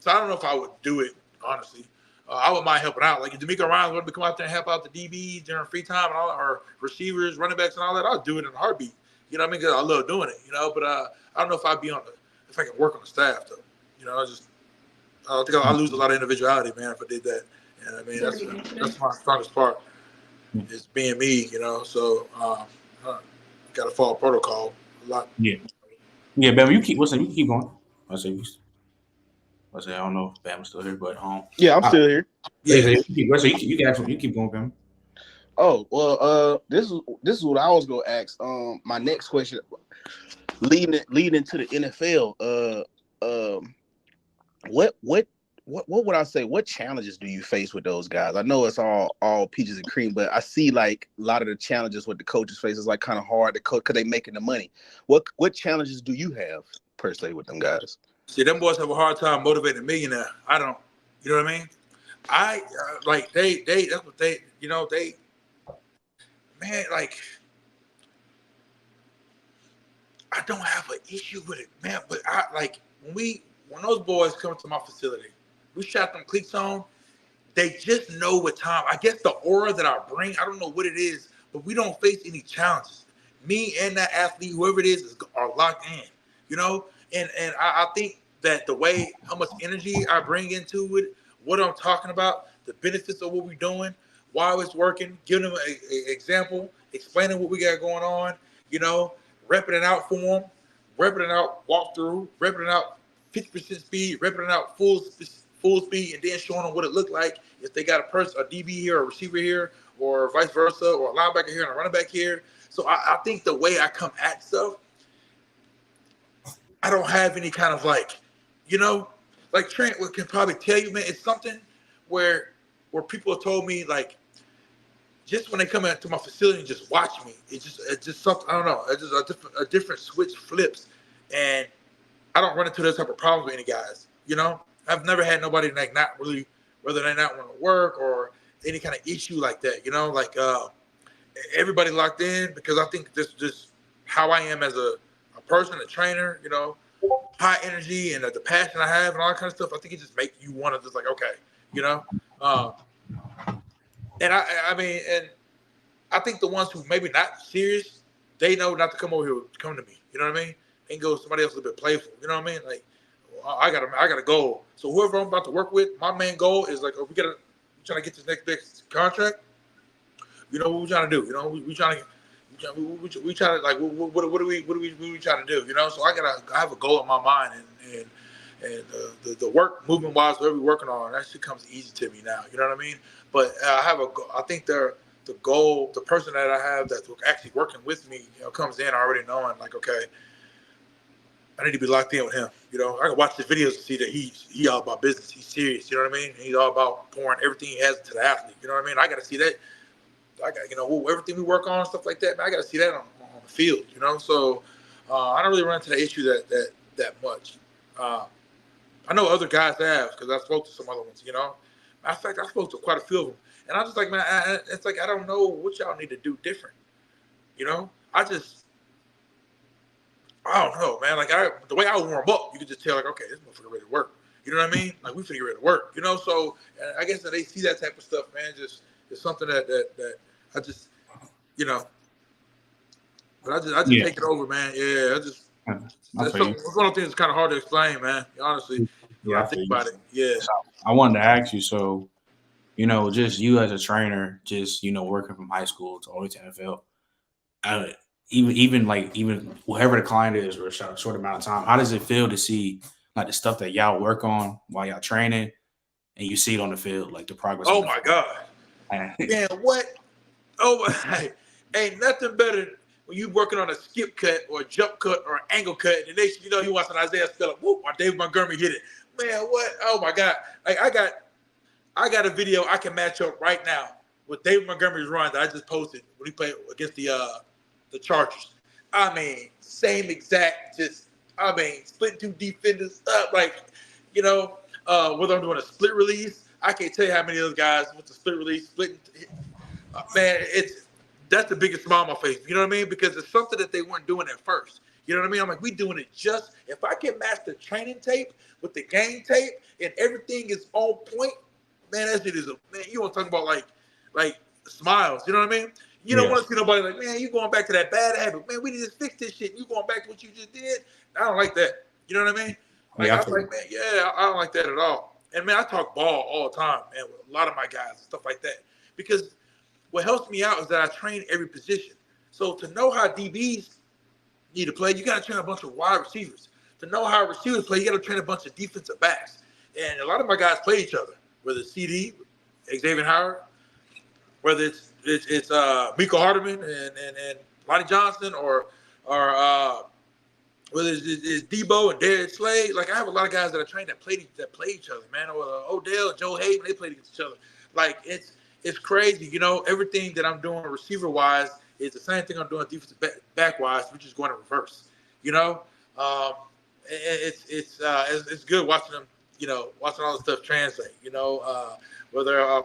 So I don't know if I would do it honestly. I wouldn't mind helping out. Like if D'Amico Ryans wanted to come out there and help out the DBs during free time and all, or receivers, running backs, and all that, I'll do it in a heartbeat. You know what I mean? Because I love doing it. But I don't know if I'd be if I can work on the staff though. I think I'll lose a lot of individuality, man, if I did that. I mean, that's my strongest part is being me. So got to follow protocol a lot. Yeah, Bam, you keep going. I don't know if Bam's still here, but yeah, I'm still here. Yeah, you keep going, Bam. Oh well, this is what I was gonna ask. My next question, leading to the NFL. What what would I say? What challenges do you face with those guys? I know it's all peaches and cream, but I see like a lot of the challenges with the coaches face is like kind of hard to coach because they making the money. What challenges do you have per se with them guys? See, them boys have a hard time motivating a millionaire. I don't. You know what I mean? I like they. That's what they. You know they. Man, like I don't have an issue with it, man. But I like when those boys come to my facility, we strap them cleats on. They just know what time. I guess the aura that I bring, I don't know what it is, but we don't face any challenges. Me and that athlete, whoever it is are locked in, you know? And I think that the way, how much energy I bring into it, what I'm talking about, the benefits of what we're doing, why it's working, giving them an example, explaining what we got going on, you know, repping it out for them, repping it out walk through, repping it out 50% speed, repping it out full speed, and then showing them what it looked like if they got a DB here, or a receiver here, or vice versa, or a linebacker here and a running back here. So I think the way I come at stuff, I don't have any kind of like, you know, like Trent can probably tell you, man, it's something where people have told me like, just when they come into my facility and just watch me, it's just something, I don't know, it's just a different switch flips, and I don't run into those type of problems with any guys, you know. I've never had nobody like not really, whether they not want to work or any kind of issue like that, you know, like everybody locked in, because I think this just how I am as a person, a trainer, you know, high energy and the passion I have and all that kind of stuff. I think it just makes you want to just like, okay, you know. And I mean, and I think the ones who maybe not serious, they know not to come over here, come to me. You know what I mean? And go somebody else a little bit playful. You know what I mean? Like, I got a goal. So whoever I'm about to work with, my main goal is like, oh, we're trying to get this next contract. You know what we're trying to do? You know, we trying to like, what are we trying to do? You know, so I have a goal in my mind, and the work movement wise, whatever we're working on, that shit comes easy to me now. You know what I mean? But I think the goal, the person that I have that's actually working with me, you know, comes in already knowing like, okay, I need to be locked in with him. You know, I can watch the videos and see that he all about business. He's serious. You know what I mean? He's all about pouring everything he has into the athlete. You know what I mean? I got to see that. I got, you know, everything we work on, stuff like that. Man, I got to see that on the field. You know, so I don't really run into the issue that much. I know other guys have, because I spoke to some other ones. You know, matter of fact, I spoke to quite a few of them, and I'm just like, man, it's like I don't know what y'all need to do different. You know, I don't know, man. Like the way I warm up, you can just tell, like, okay, this motherfucker ready to work. You know what I mean? Like we finna get ready to work. You know, so I guess that they see that type of stuff, man. Just it's something that I just, you know, but I just take it over, man. Yeah, that's one of the things that's kind of hard to explain, man. Honestly, when I think about it. Yeah. So I wanted to ask you, so you know, just you as a trainer, just you know, working from high school to all the way to NFL. Even whoever the client is for a short amount of time, how does it feel to see like the stuff that y'all work on while y'all training, and you see it on the field, like the progress? Oh my God, man! What? Oh my! Ain't nothing better when you working on a skip cut or a jump cut or an angle cut, and the next you know you watching Isaiah Spiller, whoop, or David Montgomery hit it. Man, what? Oh my God! Like I got a video I can match up right now with David Montgomery's run that I just posted when he played against the Chargers. I mean, same exact, splitting two defenders up, like, you know, whether I'm doing a split release, I can't tell you how many of those guys with the split release, splitting, man, that's the biggest smile on my face. You know what I mean? Because it's something that they weren't doing at first. You know what I mean? I'm like, we doing it just, if I can match the training tape with the game tape and everything is on point, man, that shit is man, you want to talk about like smiles, you know what I mean? You don't want to see nobody like, man, you going back to that bad habit. Man, we need to fix this shit. You going back to what you just did? I don't like that. You know what I mean? Like, I was like, man, I don't like that at all. And, man, I talk ball all the time, man, with a lot of my guys and stuff like that. Because what helps me out is that I train every position. So to know how DBs need to play, you got to train a bunch of wide receivers. To know how receivers play, you got to train a bunch of defensive backs. And a lot of my guys play each other, whether it's CD, Xavier Howard, whether it's Miko Hardeman and Lonnie Johnson or whether it's Debo and Darius Slade. Like I have a lot of guys that I trained that play each other, man. Or Odell, Joe Hayden, they played against each other. Like it's crazy, you know. Everything that I'm doing receiver wise is the same thing I'm doing defensive back wise. We're just going in reverse, you know. It's good watching them, you know, watching all the stuff translate, you know, whether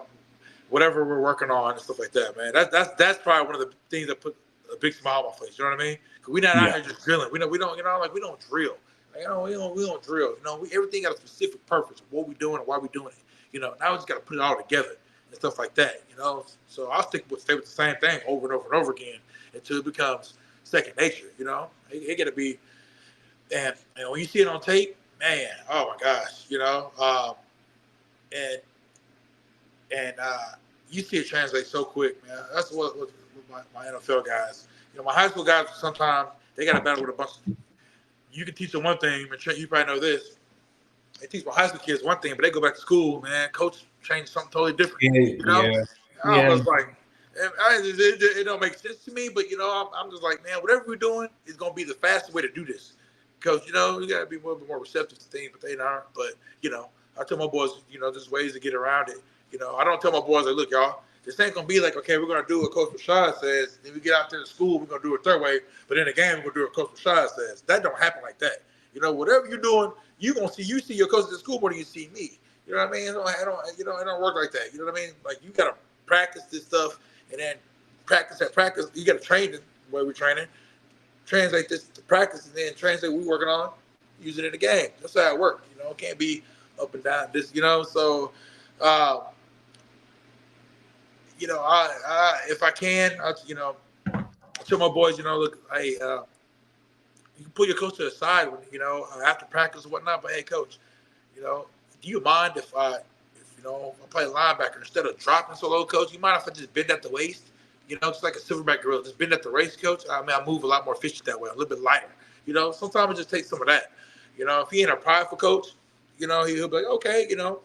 whatever we're working on and stuff like that, man. That's probably one of the things that put a big smile on my face. You know what I mean? Because we're not out here just drilling. We don't, you know, like we don't drill. Like, you know, we don't drill. You know, everything got a specific purpose of what we're doing and why we're doing it. You know, now we just got to put it all together and stuff like that. You know, so I'll stay with the same thing over and over and over again until it becomes second nature. You know, it got to be. And when you see it on tape, man, oh my gosh, you know, and you see it translate so quick, man. That's what my NFL guys, you know, my high school guys, sometimes they got to battle with a bunch of, you can teach them one thing, and Trent, you probably know this. They teach my high school kids one thing, but they go back to school, man, coach changed something totally different. You know? I was like, it don't make sense to me, but, you know, I'm just like, man, whatever we're doing is going to be the fastest way to do this. Because, you know, you got to be a little bit more receptive to things, but they aren't. But, you know, I tell my boys, you know, there's ways to get around it. You know, I don't tell my boys, like, look, y'all, this ain't going to be like, okay, we're going to do what Coach Rashad says. Then we get out there to school, we're going to do it third way. But in the game, we're going to do what Coach Rashad says. That don't happen like that. You know, whatever you're doing, you see your coaches at school more than you see me. You know what I mean? It don't work like that. You know what I mean? Like, you got to practice this stuff and then practice. You got to train the way we're training. Translate this to practice and then translate what we're working on, use it in the game. That's how it works. You know, it can't be up and down. This, you know, so you know, I if I can, you know, I tell my boys, you know, look, hey, you can pull your coach to the side when, you know, after practice and whatnot. But hey, coach, you know, do you mind if you know, I play linebacker instead of dropping so low, coach? You mind if I just bend at the waist? You know, just like a silverback gorilla, just bend at the race, coach. I mean, I move a lot more efficient that way, a little bit lighter. You know, sometimes it just takes some of that. You know, if he ain't a prideful coach, you know, he'll be like, okay, you know,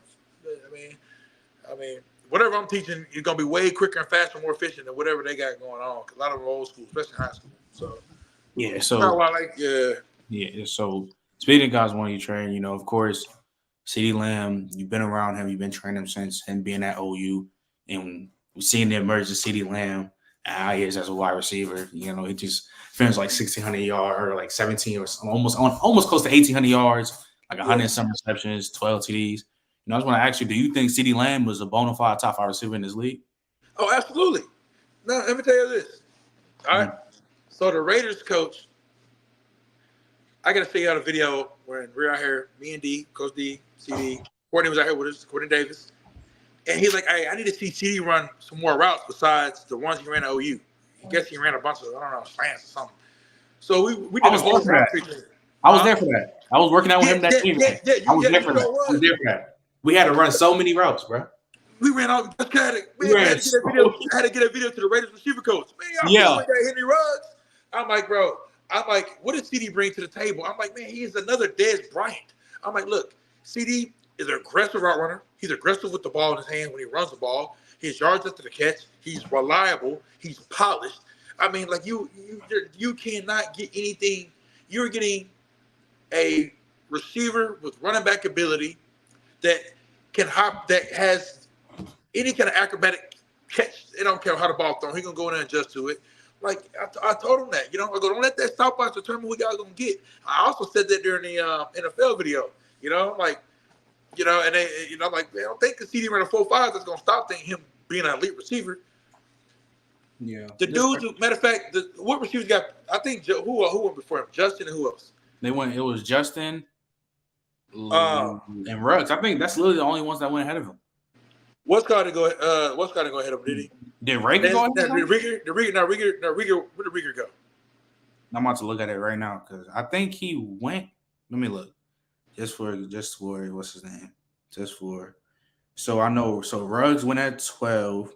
I mean, whatever I'm teaching is gonna be way quicker and faster, and more efficient than whatever they got going on. Cause a lot of them are old school, especially high school. So yeah, so yeah. So speaking of guys wanting you train, you know, of course, CeeDee Lamb, you've been around him, you've been training him since him being at OU, and we've seen the emergence of CeeDee Lamb at IS as a wide receiver. You know, he just finished like 1,600 yards, or like 17, or almost close to 1,800 yards, like 100 and some receptions, 12 TDs. You know, I just want to ask you, do you think CeeDee Lamb was a bona fide top 5 receiver in this league? Oh, absolutely. Now, let me tell you this. All right. So the Raiders coach, I got to show you out a video when we're out here, me and D, Coach D, CD, Courtney was out here with us, Courtney Davis. And he's like, hey, I need to see CD run some more routes besides the ones he ran at OU. I guess he ran a bunch of, I don't know, slants or something. So we did a whole route treatment. I was there for that. I was working out with him that team. I was there for that. We had to run so many routes, bro. We ran out. Had to get a video to the Raiders receiver coach. Man, y'all that Henry Ruggs. I'm like, bro. I'm like, what does CD bring to the table? I'm like, man, he is another Dez Bryant. I'm like, look, CD is an aggressive route runner. He's aggressive with the ball in his hand when he runs the ball. His yards after the catch. He's reliable. He's polished. I mean, like you cannot get anything. You're getting a receiver with running back ability that can hop, that has any kind of acrobatic catch. They don't care how the ball thrown. He's gonna go in there and adjust to it. Like I told him that, you know, I go, don't let that stop us determine what y'all gonna get. I also said that during the NFL video, you know, like, you know, and they, you know, like, they don't think the CD running 4.5 that's gonna stop him being an elite receiver. Yeah. The dudes, matter of fact, what receivers got? I think who went before him? Justin and who else? It was Justin and Ruggs. I think that's literally the only ones that went ahead of him. What's got to go ahead of him? Did he? Did Rager go ahead? Where did Rieger go? I'm about to look at it right now because I think he went. Let me look. Just for what's his name? So I know. So Ruggs went at 12.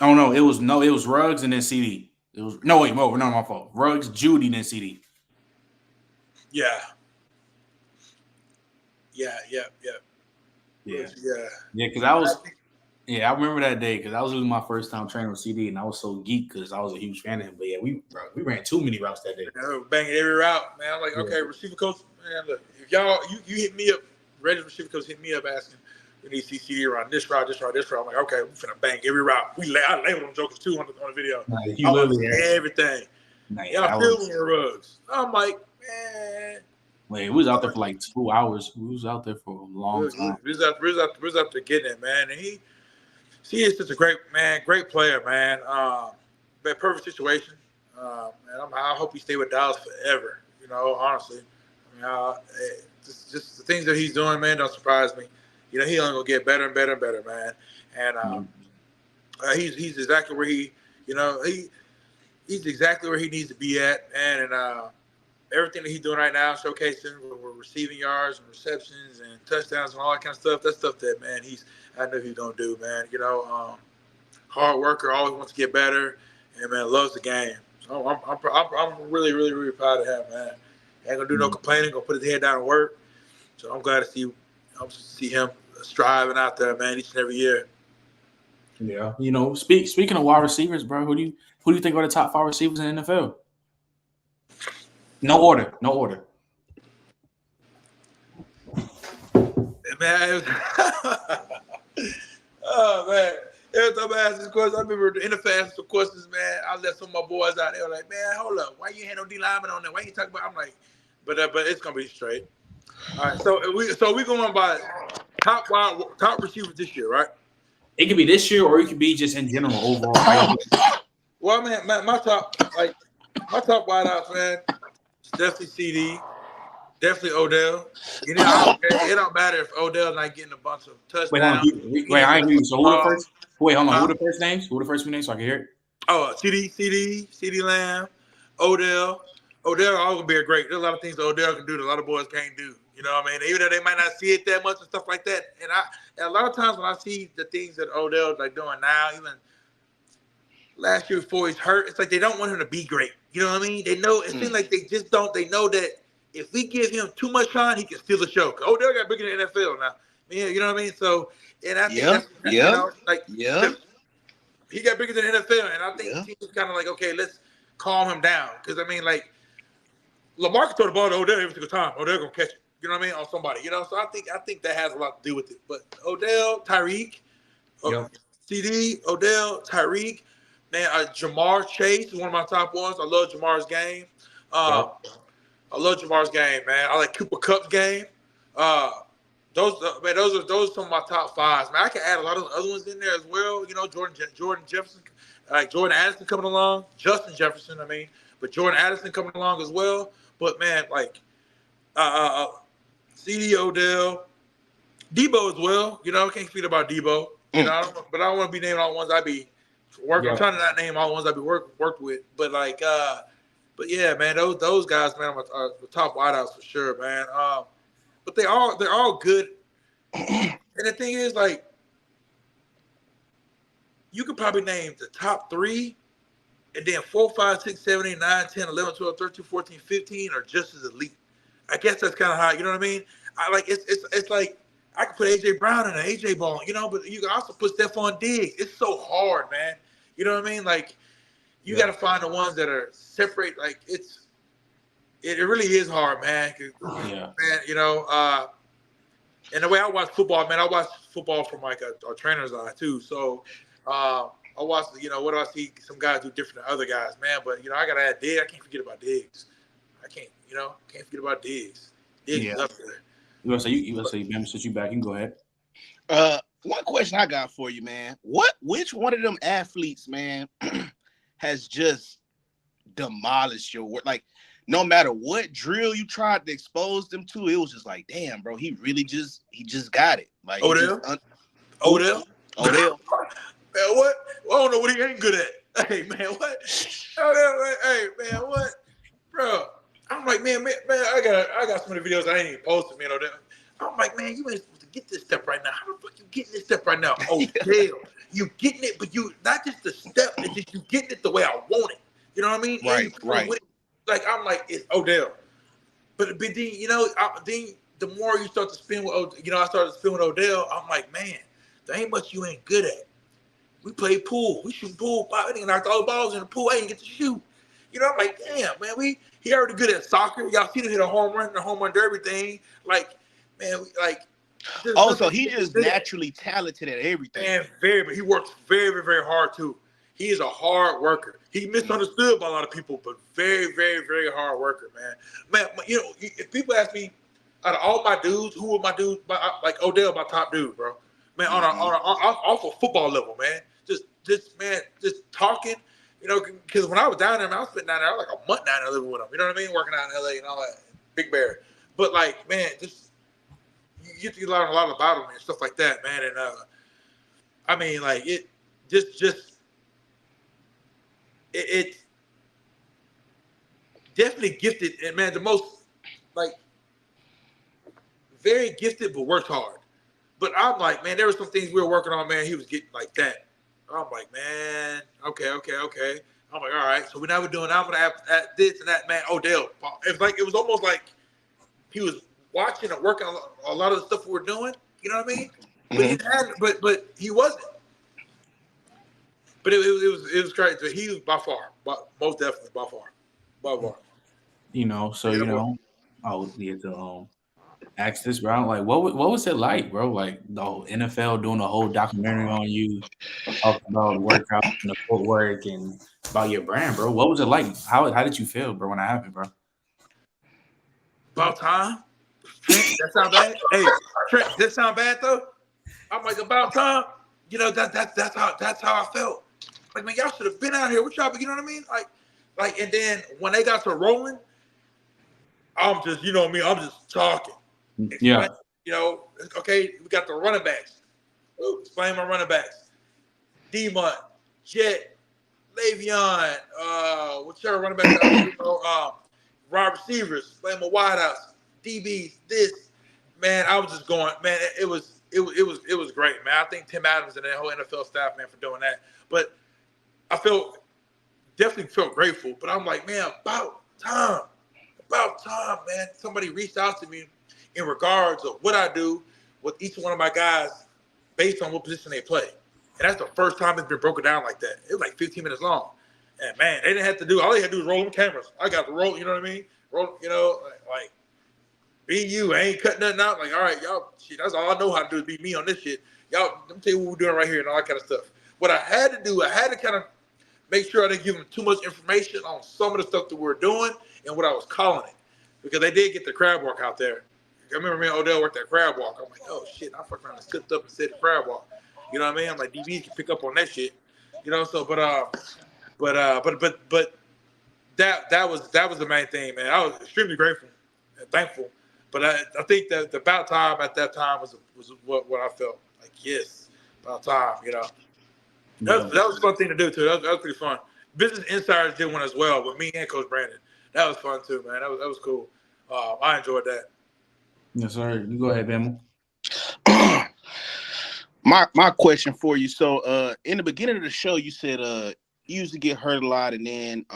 Oh no, it was Ruggs and then CD. It was no, my fault. Ruggs, Judy, then CD. Yeah. Because Yeah, I remember that day because that was my first time training with CD, and I was so geek because I was a huge fan of him. But yeah, we ran too many routes that day. Banging every route, man. I'm like, Yeah. okay, receiver coach, man, look, if y'all, you hit me up, Reggie's receiver coach hit me up asking, we need to see CD around this route. I'm like, okay, we're finna bang every route. I labeled them jokers too on the video. You I literally was everything. Y'all filming the rugs. I'm like, man. Wait, we was out there for like 2 hours. We was out there for a long time. We was out there getting it, man. And he is such a great man, great player, man. Man, perfect situation. Man, I hope he stay with Dallas forever. You know, honestly. I mean, just the things that he's doing, man, don't surprise me. You know, he only gonna get better and better and better, man. And he's exactly where he's exactly where he needs to be at, man. And everything that he's doing right now, showcasing with receiving yards and receptions and touchdowns and all that kind of stuff. That's stuff that, man, I know he's gonna do, man. You know, hard worker, always wants to get better, and man, loves the game. So I'm really, really, really proud of him, man. Ain't gonna do no complaining. Gonna put his head down and work. So I'm glad to see him striving out there, man, each and every year. Yeah, you know, speaking of wide receivers, bro, who do you think are the top 5 receivers in the NFL? No order. Man, oh man. Every time I ask this question, I remember the NFL asked some questions, man. I left some of my boys out there like, man, hold up, why you ain't no D lineman on there? Why you talking about? I'm like, but it's gonna be straight. All right, so we going by top receivers this year, right? It could be this year, or it could be just in general overall. Well, man, my top wideouts, man, it's definitely CD, definitely Odell. You know, it don't matter if Odell's not getting a bunch of touchdowns. Wait, I agree. So who the first? Wait, hold on. Who the first names? Who the first few names so I can hear it? Oh, CD Lamb, Odell. Odell always gonna be a great. There's a lot of things that Odell can do that a lot of boys can't do. You know what I mean? Even though they might not see it that much and stuff like that. And a lot of times when I see the things that Odell's like doing now, even last year before he's hurt, it's like they don't want him to be great. You know what I mean? They know it seems like they just don't. They know that if we give him too much shine, he can steal the show. Odell got bigger than the NFL now. Yeah, you know what I mean? So, and I think that's you know, like he got bigger than the NFL, and I think teams kind of like, okay, let's calm him down because I mean, like Lamar can throw the ball to Odell every single time. Odell gonna catch it. You know what I mean? On somebody, you know. So I think that has a lot to do with it. But Odell, Tyreek, CD, Odell, Tyreek, man, Jamar Chase is one of my top ones. I love Jamar's game. I love Jamar's game, man. I like Cooper Kupp's game. Those are some of my top 5s, man. I can add a lot of other ones in there as well. You know, Jordan Jefferson, like Jordan Addison coming along, Justin Jefferson, I mean, but Jordan Addison coming along as well. But man, like CD, Odell, Debo as well. You know, I can't forget about Debo. You know, but I don't want to be naming all the ones I be working. I'm trying to not name all the ones I be worked with. But like, but yeah, man, those guys, man, are the top wideouts for sure, man. But they're all good. And the thing is, like, you could probably name the top 3, and then 4, 5, 6, 7, 8, 9, 10, 11, 12, 13, 14, 15 are just as elite. I guess that's kind of how, you know what I mean? I like it's like I could put AJ Brown in an AJ ball, you know, but you can also put Stephon Diggs. It's so hard, man. You know what I mean? Like, you got to find the ones that are separate. Like, it really is hard, man. Man, you know, and the way I watch football, man, I watch football from like a trainer's eye too. So I watch, you know, what do I see? Some guys do different than other guys, man. But you know, I gotta add Diggs. I can't forget about Diggs. I can't forget about Diggs. Diggs is up there. You want to say, man, since you back, you can go ahead. One question I got for you, man. Which one of them athletes, man, has just demolished your work? Like, no matter what drill you tried to expose them to, it was just like, damn, bro, he just got it. Like Odell. Odell. Man, what? Well, I don't know what he ain't good at. Hey, man, what? Odell, hey, man, what? Bro, I'm like, man, I got some of the videos I ain't even posted, man, Odell. I'm like, man, you ain't supposed to get this step right now. How the fuck you getting this step right now? Odell, you getting it, but you not just the step, it's just you getting it the way I want it. You know what I mean? Right. Like, I'm like, it's Odell. But then, you know, then the more you start to spin with, you know, I started to spin with Odell, I'm like, man, there ain't much you ain't good at. We play pool. We shoot pool. I didn't knock all the balls in the pool. I didn't get to shoot. You know, I'm like, damn, man, he already good at soccer. Y'all seen him hit a home run, the home run derby thing. Like, man, so he just naturally talented at everything. Man, but he works very, very hard too. He is a hard worker. He misunderstood by a lot of people, but very, very, very hard worker, man. Man, you know, if people ask me, out of all my dudes, who are my dudes? Like Odell, my top dude, bro. Man, on off a football level, man. Just talking, you know, because when I was down there, man, I was spending down there, I was like a month down there living with him. You know what I mean? Working out in LA and all that, Big Bear. But like, man, just you get to learn a lot about him and stuff like that, man. And I mean, like it definitely gifted, and man, the most like very gifted, but worked hard. But I'm like, man, there were some things we were working on, man. He was getting like that. I'm like, man, okay. I'm like, all right. So now we're doing. I'm gonna add this and that, man. Odell. It was almost like he was watching and working on a lot of the stuff we were doing. You know what I mean? But but he wasn't. But it was great. He was by far, most definitely by far. You know, so you know, I would need to ask this, bro. Like, what was it like, bro? Like the whole NFL doing a whole documentary on you, talking about workouts and the footwork and about your brand, bro. What was it like? How did you feel, bro, when that happened, bro? About time. Trent, that sound bad? Hey, Trent, that sound bad though? I'm like, about time. You know, that's how I felt. Like, man, y'all should have been out here. What y'all, you know what I mean? Like, and then when they got to rolling, I'm just, you know me, I'm just talking. Yeah. You know, okay, we got the running backs. Explain my running backs. D-Munt, Jet, Le'Veon, whichever running back, wide receivers, explain my wideouts, DBs, this. Man, I was just going, man, it was great, man. I think Tim Adams and that whole NFL staff, man, for doing that. But I definitely felt grateful. But I'm like, man, about time, man. Somebody reached out to me in regards of what I do with each one of my guys based on what position they play. And that's the first time it's been broken down like that. It was like 15 minutes long. And man, they didn't have to do, all they had to do was roll them cameras. I got to roll, you know what I mean? Roll, you know, like be you. I ain't cutting nothing out. Like, all right, y'all, shit, that's all I know how to do is be me on this shit. Y'all, let me tell you what we're doing right here and all that kind of stuff. What I had to do, I had to kind of make sure I didn't give them too much information on some of the stuff that we were doing and what I was calling it. Because they did get the crab walk out there. I remember me and Odell worked that crab walk. I'm like, oh shit, I fucking around and slipped up and said the crab walk. You know what I mean? I'm like, DBs can pick up on that shit. You know, so but that was the main thing, man. I was extremely grateful and thankful. But I think that the about time at that time was what I felt like. Yes, about time. You know, that was a fun thing to do too. That was pretty fun. Business Insiders did one as well with me and Coach Brandon. That was fun too, man. That was cool. I enjoyed that. Yes, sir. You go ahead, Bama. My question for you. So in the beginning of the show, you said you used to get hurt a lot, and then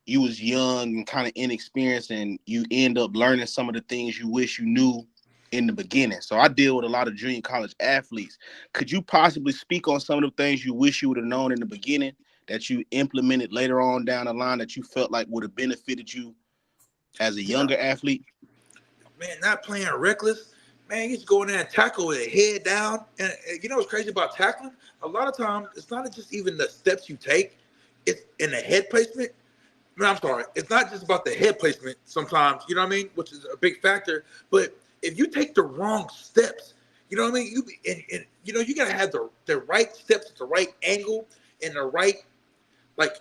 you was young and kind of inexperienced, and you end up learning some of the things you wish you knew in the beginning. So I deal with a lot of junior college athletes. Could you possibly speak on some of the things you wish you would have known in the beginning that you implemented later on down the line that you felt like would have benefited you as a younger athlete? Man, not playing reckless. Man, you just go in there and tackle with a head down. And you know what's crazy about tackling? A lot of times, it's not just even the steps you take. It's in the head placement. I mean, I'm sorry. It's not just about the head placement sometimes, you know what I mean? Which is a big factor. But if you take the wrong steps, you know what I mean? You know, you got to have the right steps at the right angle and the right, like,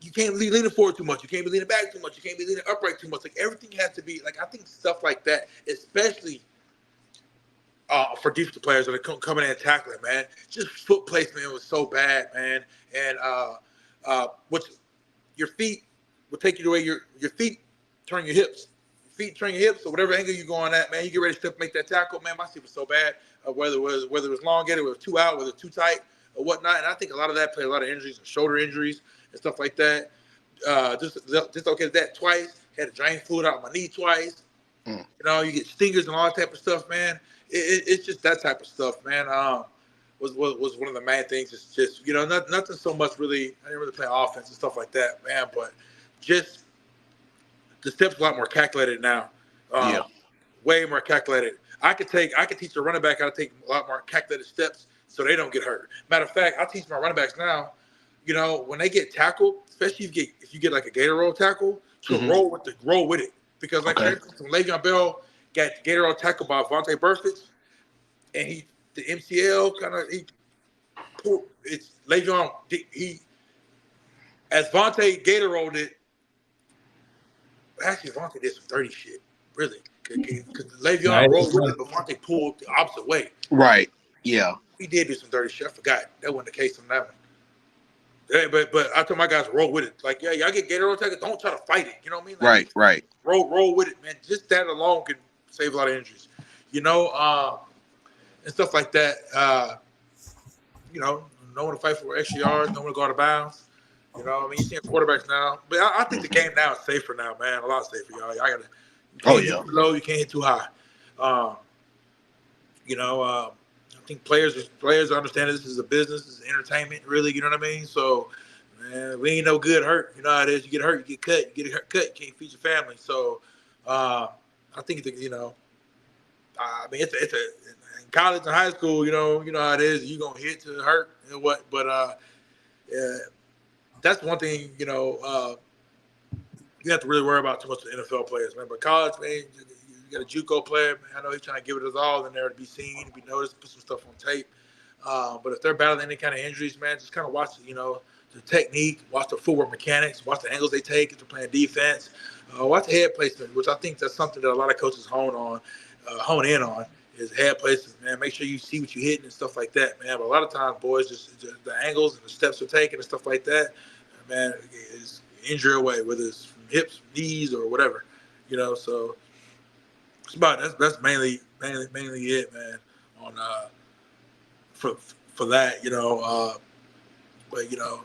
you can't be leaning forward too much. You can't be leaning back too much. You can't be leaning upright too much. Like, everything has to be, like, I think stuff like that, especially for defensive players that are coming in and tackling, man. Just foot placement was so bad, man. And which your feet will take you the way your feet turn your hips. Feet turn your hips, so whatever angle you go on at, man, you get ready to make that tackle, man. My seat was so bad. Whether it was elongated, whether it was too out, whether it was too tight, or whatnot. And I think a lot of that played a lot of injuries and shoulder injuries and stuff like that. Just okay that twice. Had to drain fluid out of my knee twice. Mm. You know, you get stingers and all that type of stuff, man. It's just that type of stuff, man. Was one of the main things. It's just, you know, nothing so much really. I didn't really play offense and stuff like that, man. But just the steps a lot more calculated now. Yeah. Way more calculated. I could teach a running back how to take a lot more calculated steps so they don't get hurt. Matter of fact, I teach my running backs now, you know, when they get tackled, especially if you get like a gator roll tackle, to roll with it. Because like for instance, when Le'Veon Bell got gator roll tackled by Vontae Burfict, and the MCL he pulled it's Le'Veon as Vontae gator rolled it. Actually, Vontae did some dirty shit, really. Because Le'Veon rolled with it, but Vontae pulled the opposite way. Right. Yeah. He did do some dirty shit. I forgot. That wasn't the case on that one. Yeah, but I told my guys roll with it. Like, yeah, y'all get gator roll tackle. Don't try to fight it. You know what I mean? Like, right. Roll with it, man. Just that alone can save a lot of injuries. You know, and stuff like that. You know, no one to fight for extra yards, no one to go out of bounds. You know, I mean, you're seeing quarterbacks now. But I think the game now is safer now, man. A lot safer, y'all. Y'all gotta hit too low, you can't hit too high. You know, I think players understand this is a business, this is entertainment, really. You know what I mean? So, man, we ain't no good hurt. You know how it is. You get hurt, you get cut. You get cut, you can't feed your family. So, I think you know, I mean, it's a in college and high school. You know how it is. You gonna hit to hurt and what? But that's one thing. You know, you have to really worry about too much with NFL players, man. But college, man, you got a JUCO player. Man, I know he's trying to give it his all in there to be seen, to be noticed, put some stuff on tape. But if they're battling any kind of injuries, man, just kind of watch, you know, the technique, watch the footwork mechanics, watch the angles they take if they're playing defense, watch the head placement, which I think that's something that a lot of coaches hone in on is head placement, man. Make sure you see what you're hitting and stuff like that, man. But a lot of times, boys, just the angles and the steps they're taking and stuff like that, man, is injury away, whether it's from hips, knees, or whatever, you know. So it's about that's mainly it, man. On for that, you know. But you know,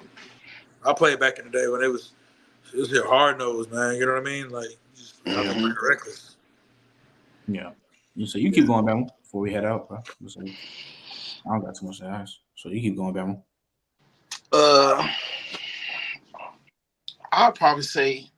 I played back in the day when it was here hard nose, man. You know what I mean? Like just reckless. Yeah. So you keep going, Bama, before we head out, bro. So, I don't got too much to ask. So you keep going, Bama. I'll probably say,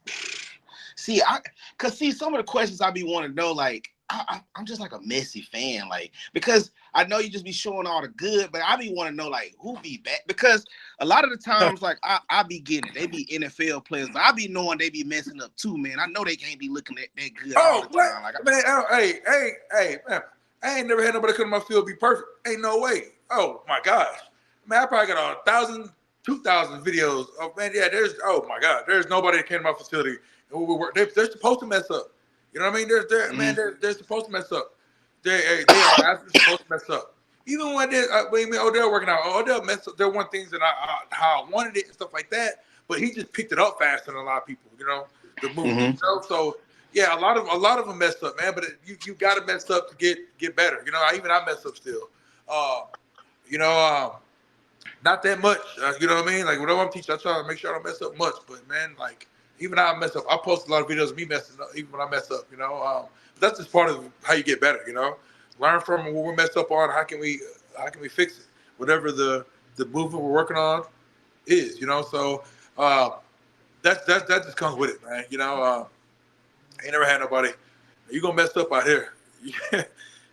cause some of the questions I be wanting to know, like, I'm just like a messy fan, like, because I know you just be showing all the good, but I be wanting to know, like, who be back, because a lot of the times, like, I be getting it. They be NFL players, but I be knowing they be messing up too, man. I know they can't be looking that good all the time. Like, man, hey, man, I ain't never had nobody come to my field be perfect. Ain't no way. Oh my gosh, man, I probably got 1,000, 2,000 videos. Oh man, yeah, oh my God, there's nobody that came to my facility and we work. They're supposed to mess up. You know what I mean? They're supposed to mess up. They are absolutely supposed to mess up. Even when Odell working out, Odell messed up. There weren't things that how I wanted it and stuff like that. But he just picked it up faster than a lot of people. You know, the move. You know? So yeah, a lot of them messed up, man. But you got to mess up to get better. You know, I mess up still. You know, not that much. You know what I mean? Like whatever I'm teaching, I try to make sure I don't mess up much. But man, like. Even I mess up. I post a lot of videos of me messing up, even when I mess up, you know. That's just part of how you get better, you know. Learn from what we messed up on. How can we fix it? Whatever the movement we're working on is, you know. So that just comes with it, man. You know, ain't never had nobody. You're gonna mess up out here.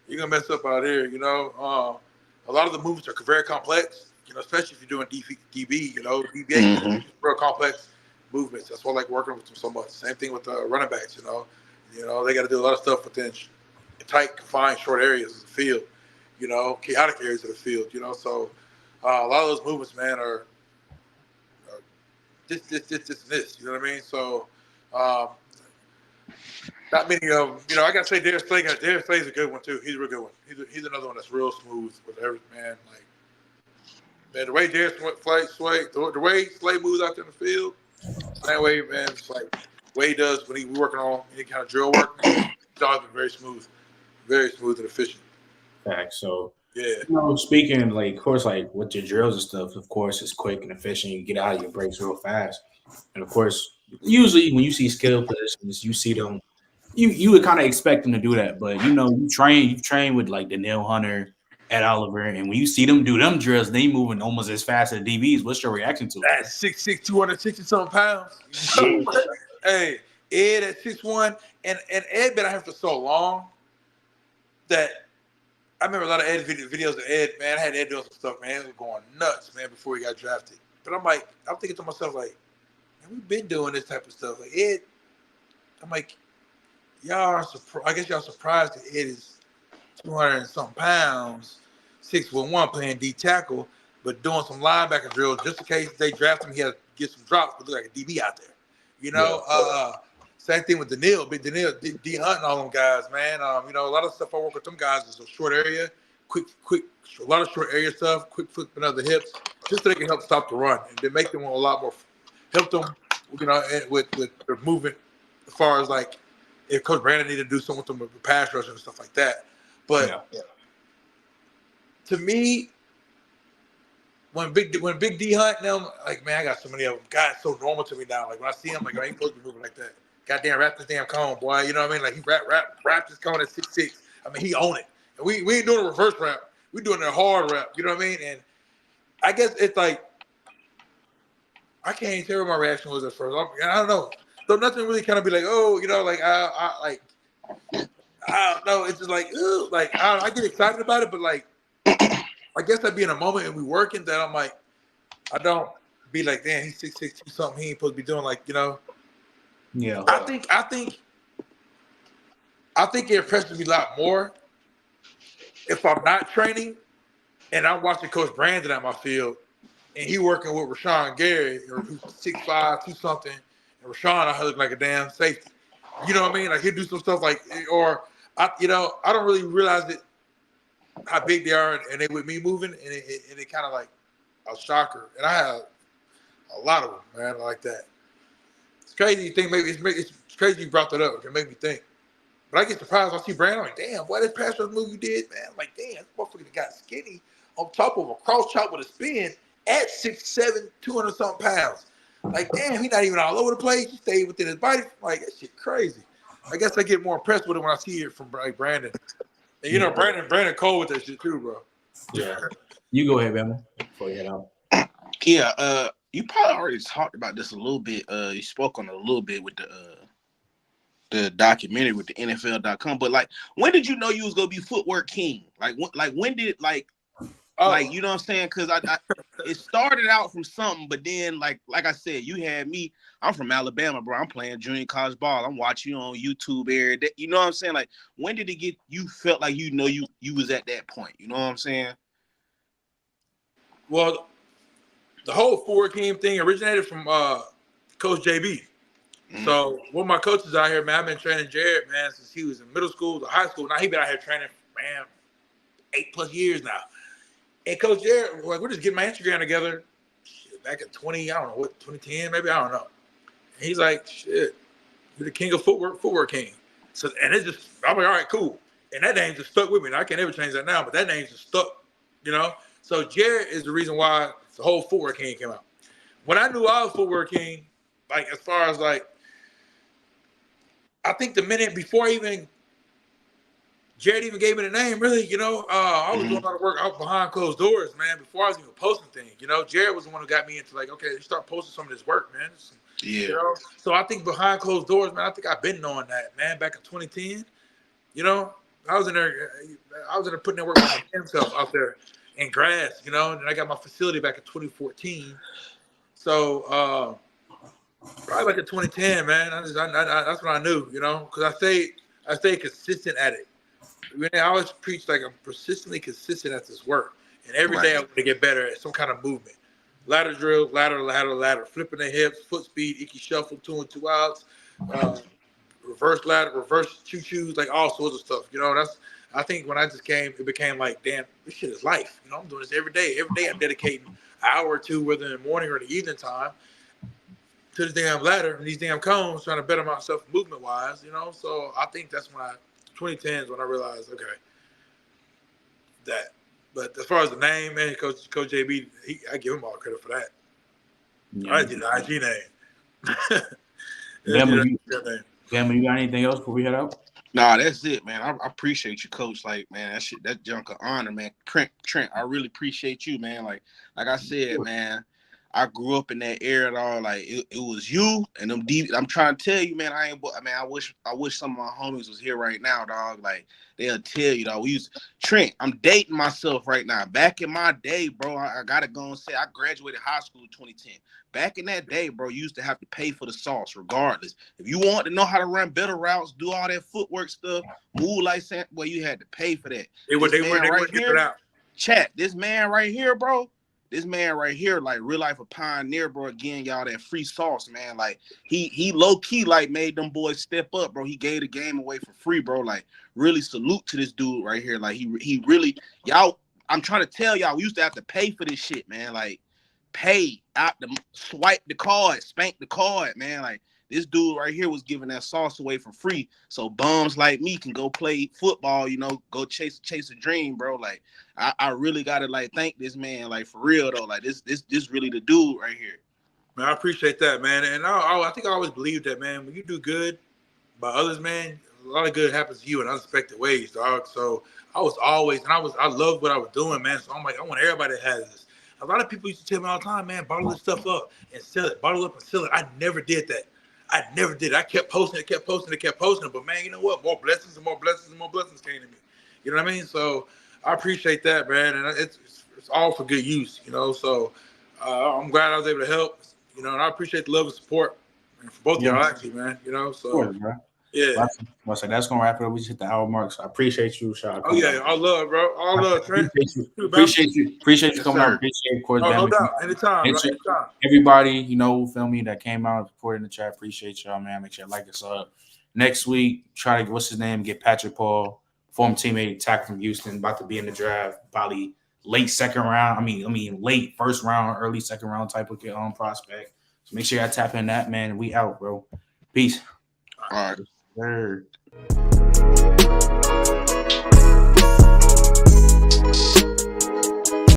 You're gonna mess up out here, you know. A lot of the movements are very complex, you know, especially if you're doing DB, you know, DBA, real complex movements. That's why I like working with them so much. Same thing with running backs, you know. They got to do a lot of stuff within tight, confined, short areas of the field, you know, chaotic areas of the field, you know. So a lot of those movements, man, are this, you know what I mean? So not many of them, you know, I got to say Darius Slay's a good one, too. He's a real good one. He's another one that's real smooth with everything, man. Like, man, the way Darius the way Slay moves out there in the field, that way, man, it's like the way he does when he's working on any kind of drill work, it's always been very smooth and efficient. Fact. So, yeah. You know, speaking, like, of course, like with your drills and stuff, of course, it's quick and efficient. You get out of your breaks real fast. And of course, usually when you see skill positions, you see them you would kind of expect them to do that, but you train with like Danielle Hunter, Ed Oliver, and when you see them do them drills, they moving almost as fast as DBs. What's your reaction to it? That's 6'6", 260 something pounds. Yeah. Hey, Ed at 6'1", and Ed been out here for so long that I remember a lot of Ed videos of Ed, man. I had Ed doing some stuff, man. It was going nuts, man, before he got drafted. But I'm thinking to myself, like, man, we've been doing this type of stuff. Like, Ed, I'm like, y'all are surprised. I guess y'all surprised that Ed is 200 and something pounds, 6'1", playing D tackle, but doing some linebacker drills just in case they draft him. He had to get some drops, but look like a DB out there. Same thing with Daniil, Big Daniil, D Hunt, and all them guys, man. A lot of stuff I work with them guys is a short area, quick, a lot of short area stuff, quick flipping of the hips, just so they can help stop the run and then make them a lot more, help them, with their movement as far as like if Coach Brandon needed to do something with them with pass rush and stuff like that. But to me, when Big D Hunt now, like, man, I got so many of them. God, it's so normal to me now. Like when I see him, like, I ain't supposed to be moving like that. Goddamn, wrap this damn cone, boy. You know what I mean? Like he wrapped his cone at 6'6". I mean, he own it. And we ain't doing a reverse wrap. We doing a hard wrap. You know what I mean? And I guess it's like I can't even tell what my reaction was at first. I don't know. So nothing really kind of be like, oh, like I don't know. It's just like, ooh, like I get excited about it, but like I guess I'd be in a moment and we working that I'm like, I don't be like, damn, he's 6'6", something he ain't supposed to be doing, like, Yeah. I think it impresses me a lot more if I'm not training and I'm watching Coach Brandon at my field and he working with Rashawn Gary, who's 6'5", 2 something, and Rashawn I look like a damn safety. You know what I mean? Like he'll do some stuff like, or I don't really realize it how big they are and they with me moving and it kind of like a shocker. And I have a lot of them, man, like that. It's crazy you think maybe it's crazy you brought that up. It made me think. But I get surprised. I see Brandon. I'm like, damn, boy, this pass rush move you did, man. I'm like, damn, this motherfucker got skinny on top of a cross chop with a spin at 6'7", 200 something pounds. Like, damn, he not even all over the place. He stayed within his body. Like, that shit crazy. I guess I get more impressed with it when I see it from like Brandon. And Brandon Cole with that shit too, bro. Yeah. You go ahead, Bama, before you head out. Yeah, you probably already talked about this a little bit. You spoke on it a little bit with the documentary with the NFL.com. But like, when did you know you was gonna be Footwork King? Like when did like you know what I'm saying? Because I it started out from something, but then like I said, you had me. I'm from Alabama, bro. I'm playing junior college ball. I'm watching you on YouTube every day. You know what I'm saying? Like, when did it get you felt like you was at that point? You know what I'm saying? Well, the whole Footwork King thing originated from Coach JB. Mm-hmm. So one of my coaches out here, man, I've been training Jared, man, since he was in middle school to high school. Now he been out here training, man, 8+ years now. And Coach Jared, like, we're just getting my Instagram together back in 2010, maybe, I don't know. And he's like, shit, you're the king of Footwork King. So, and it's just, I'm like, all right, cool. And that name just stuck with me. And I can't ever change that now, but that name just stuck, So Jared is the reason why the whole Footwork King came out. When I knew I was Footwork King, like, as far as like, I think the minute before Jared even gave me the name, really, I was doing a lot of work out behind closed doors, man, before I was even posting things. Jared was the one who got me into like, okay, start posting some of this work, man. Yeah. So I think behind closed doors, man, I think I've been knowing that, man, back in 2010. I was in there putting that work by myself out there in grass, and then I got my facility back in 2014. So probably like in 2010, man. That's when I knew, because I stayed consistent at it. I always preach like I'm persistently consistent at this work, and every day I want to get better at some kind of movement. Ladder drill, ladder, flipping the hips, foot speed, icky shuffle, 2 and 2 outs, reverse ladder, reverse choo-choos, like all sorts of stuff. I think when I just came, it became like, damn, this shit is life. I'm doing this every day. Every day I'm dedicating an hour or two, whether in the morning or the evening time, to this damn ladder and these damn cones, trying to better myself movement-wise, So I think that's when 2010 is when I realized, okay, that. But as far as the name, man, Coach JB, I give him all credit for that. Yeah. I did the IG name. Bama, Cameron, you got anything else before we head out? Nah, that's it, man. I appreciate you, Coach. Like, man, that junk of honor, man. Trent, I really appreciate you, man. Like I said, man, I grew up in that era, dog. Like it was you and them deep. I'm trying to tell you, man. I wish some of my homies was here right now, dog. Like they'll tell you, dog. Trent. I'm dating myself right now. Back in my day, bro, I gotta go and say I graduated high school in 2010. Back in that day, bro, you used to have to pay for the sauce, regardless. If you want to know how to run better routes, do all that footwork stuff, move like that, well, you had to pay for that. They were here. Chat, this man right here, bro. This man right here, like real life a pioneer, bro. Again, y'all that free sauce, man. Like he low key like made them boys step up, bro. He gave the game away for free, bro. Like really salute to this dude right here. Like he really y'all. I'm trying to tell y'all, we used to have to pay for this shit, man. Like pay out the swipe the card, spank the card, man. Like this dude right here was giving that sauce away for free, so bums like me can go play football, you know, go chase a dream, bro. Like I really gotta like thank this man, like for real though. Like this really the dude right here. Man, I appreciate that, man. And I think I always believed that, man. When you do good by others, man, a lot of good happens to you in unexpected ways, dog. So I love what I was doing, man. So I'm like, I want everybody to have this. A lot of people used to tell me all the time, man, bottle this stuff up and sell it. Bottle up and sell it. I never did that. I kept posting it. But, man, you know what? More blessings and more blessings and more blessings came to me. You know what I mean? So I appreciate that, man. And it's all for good use, you know. So I'm glad I was able to help, you know, and I appreciate the love and support for both of y'all, actually, man. You know, so. Course, bro. Yeah. Well, so that's going to wrap it up. We just hit the hour mark. So I appreciate you, Shaq. Oh, yeah. All love, bro. All love, Trent. Appreciate you coming out. Appreciate, of course, no doubt. Anytime. Everybody, you know, feel me, that came out and supported in the chat. Appreciate y'all, man. Make sure you like us up. Next week, try to, what's his name? Get Patrick Paul, former teammate, tackle from Houston, about to be in the draft, probably late second round. I mean, late first round, early second round type of prospect. So make sure y'all tap in that, man. We out, bro. Peace. All right. Word.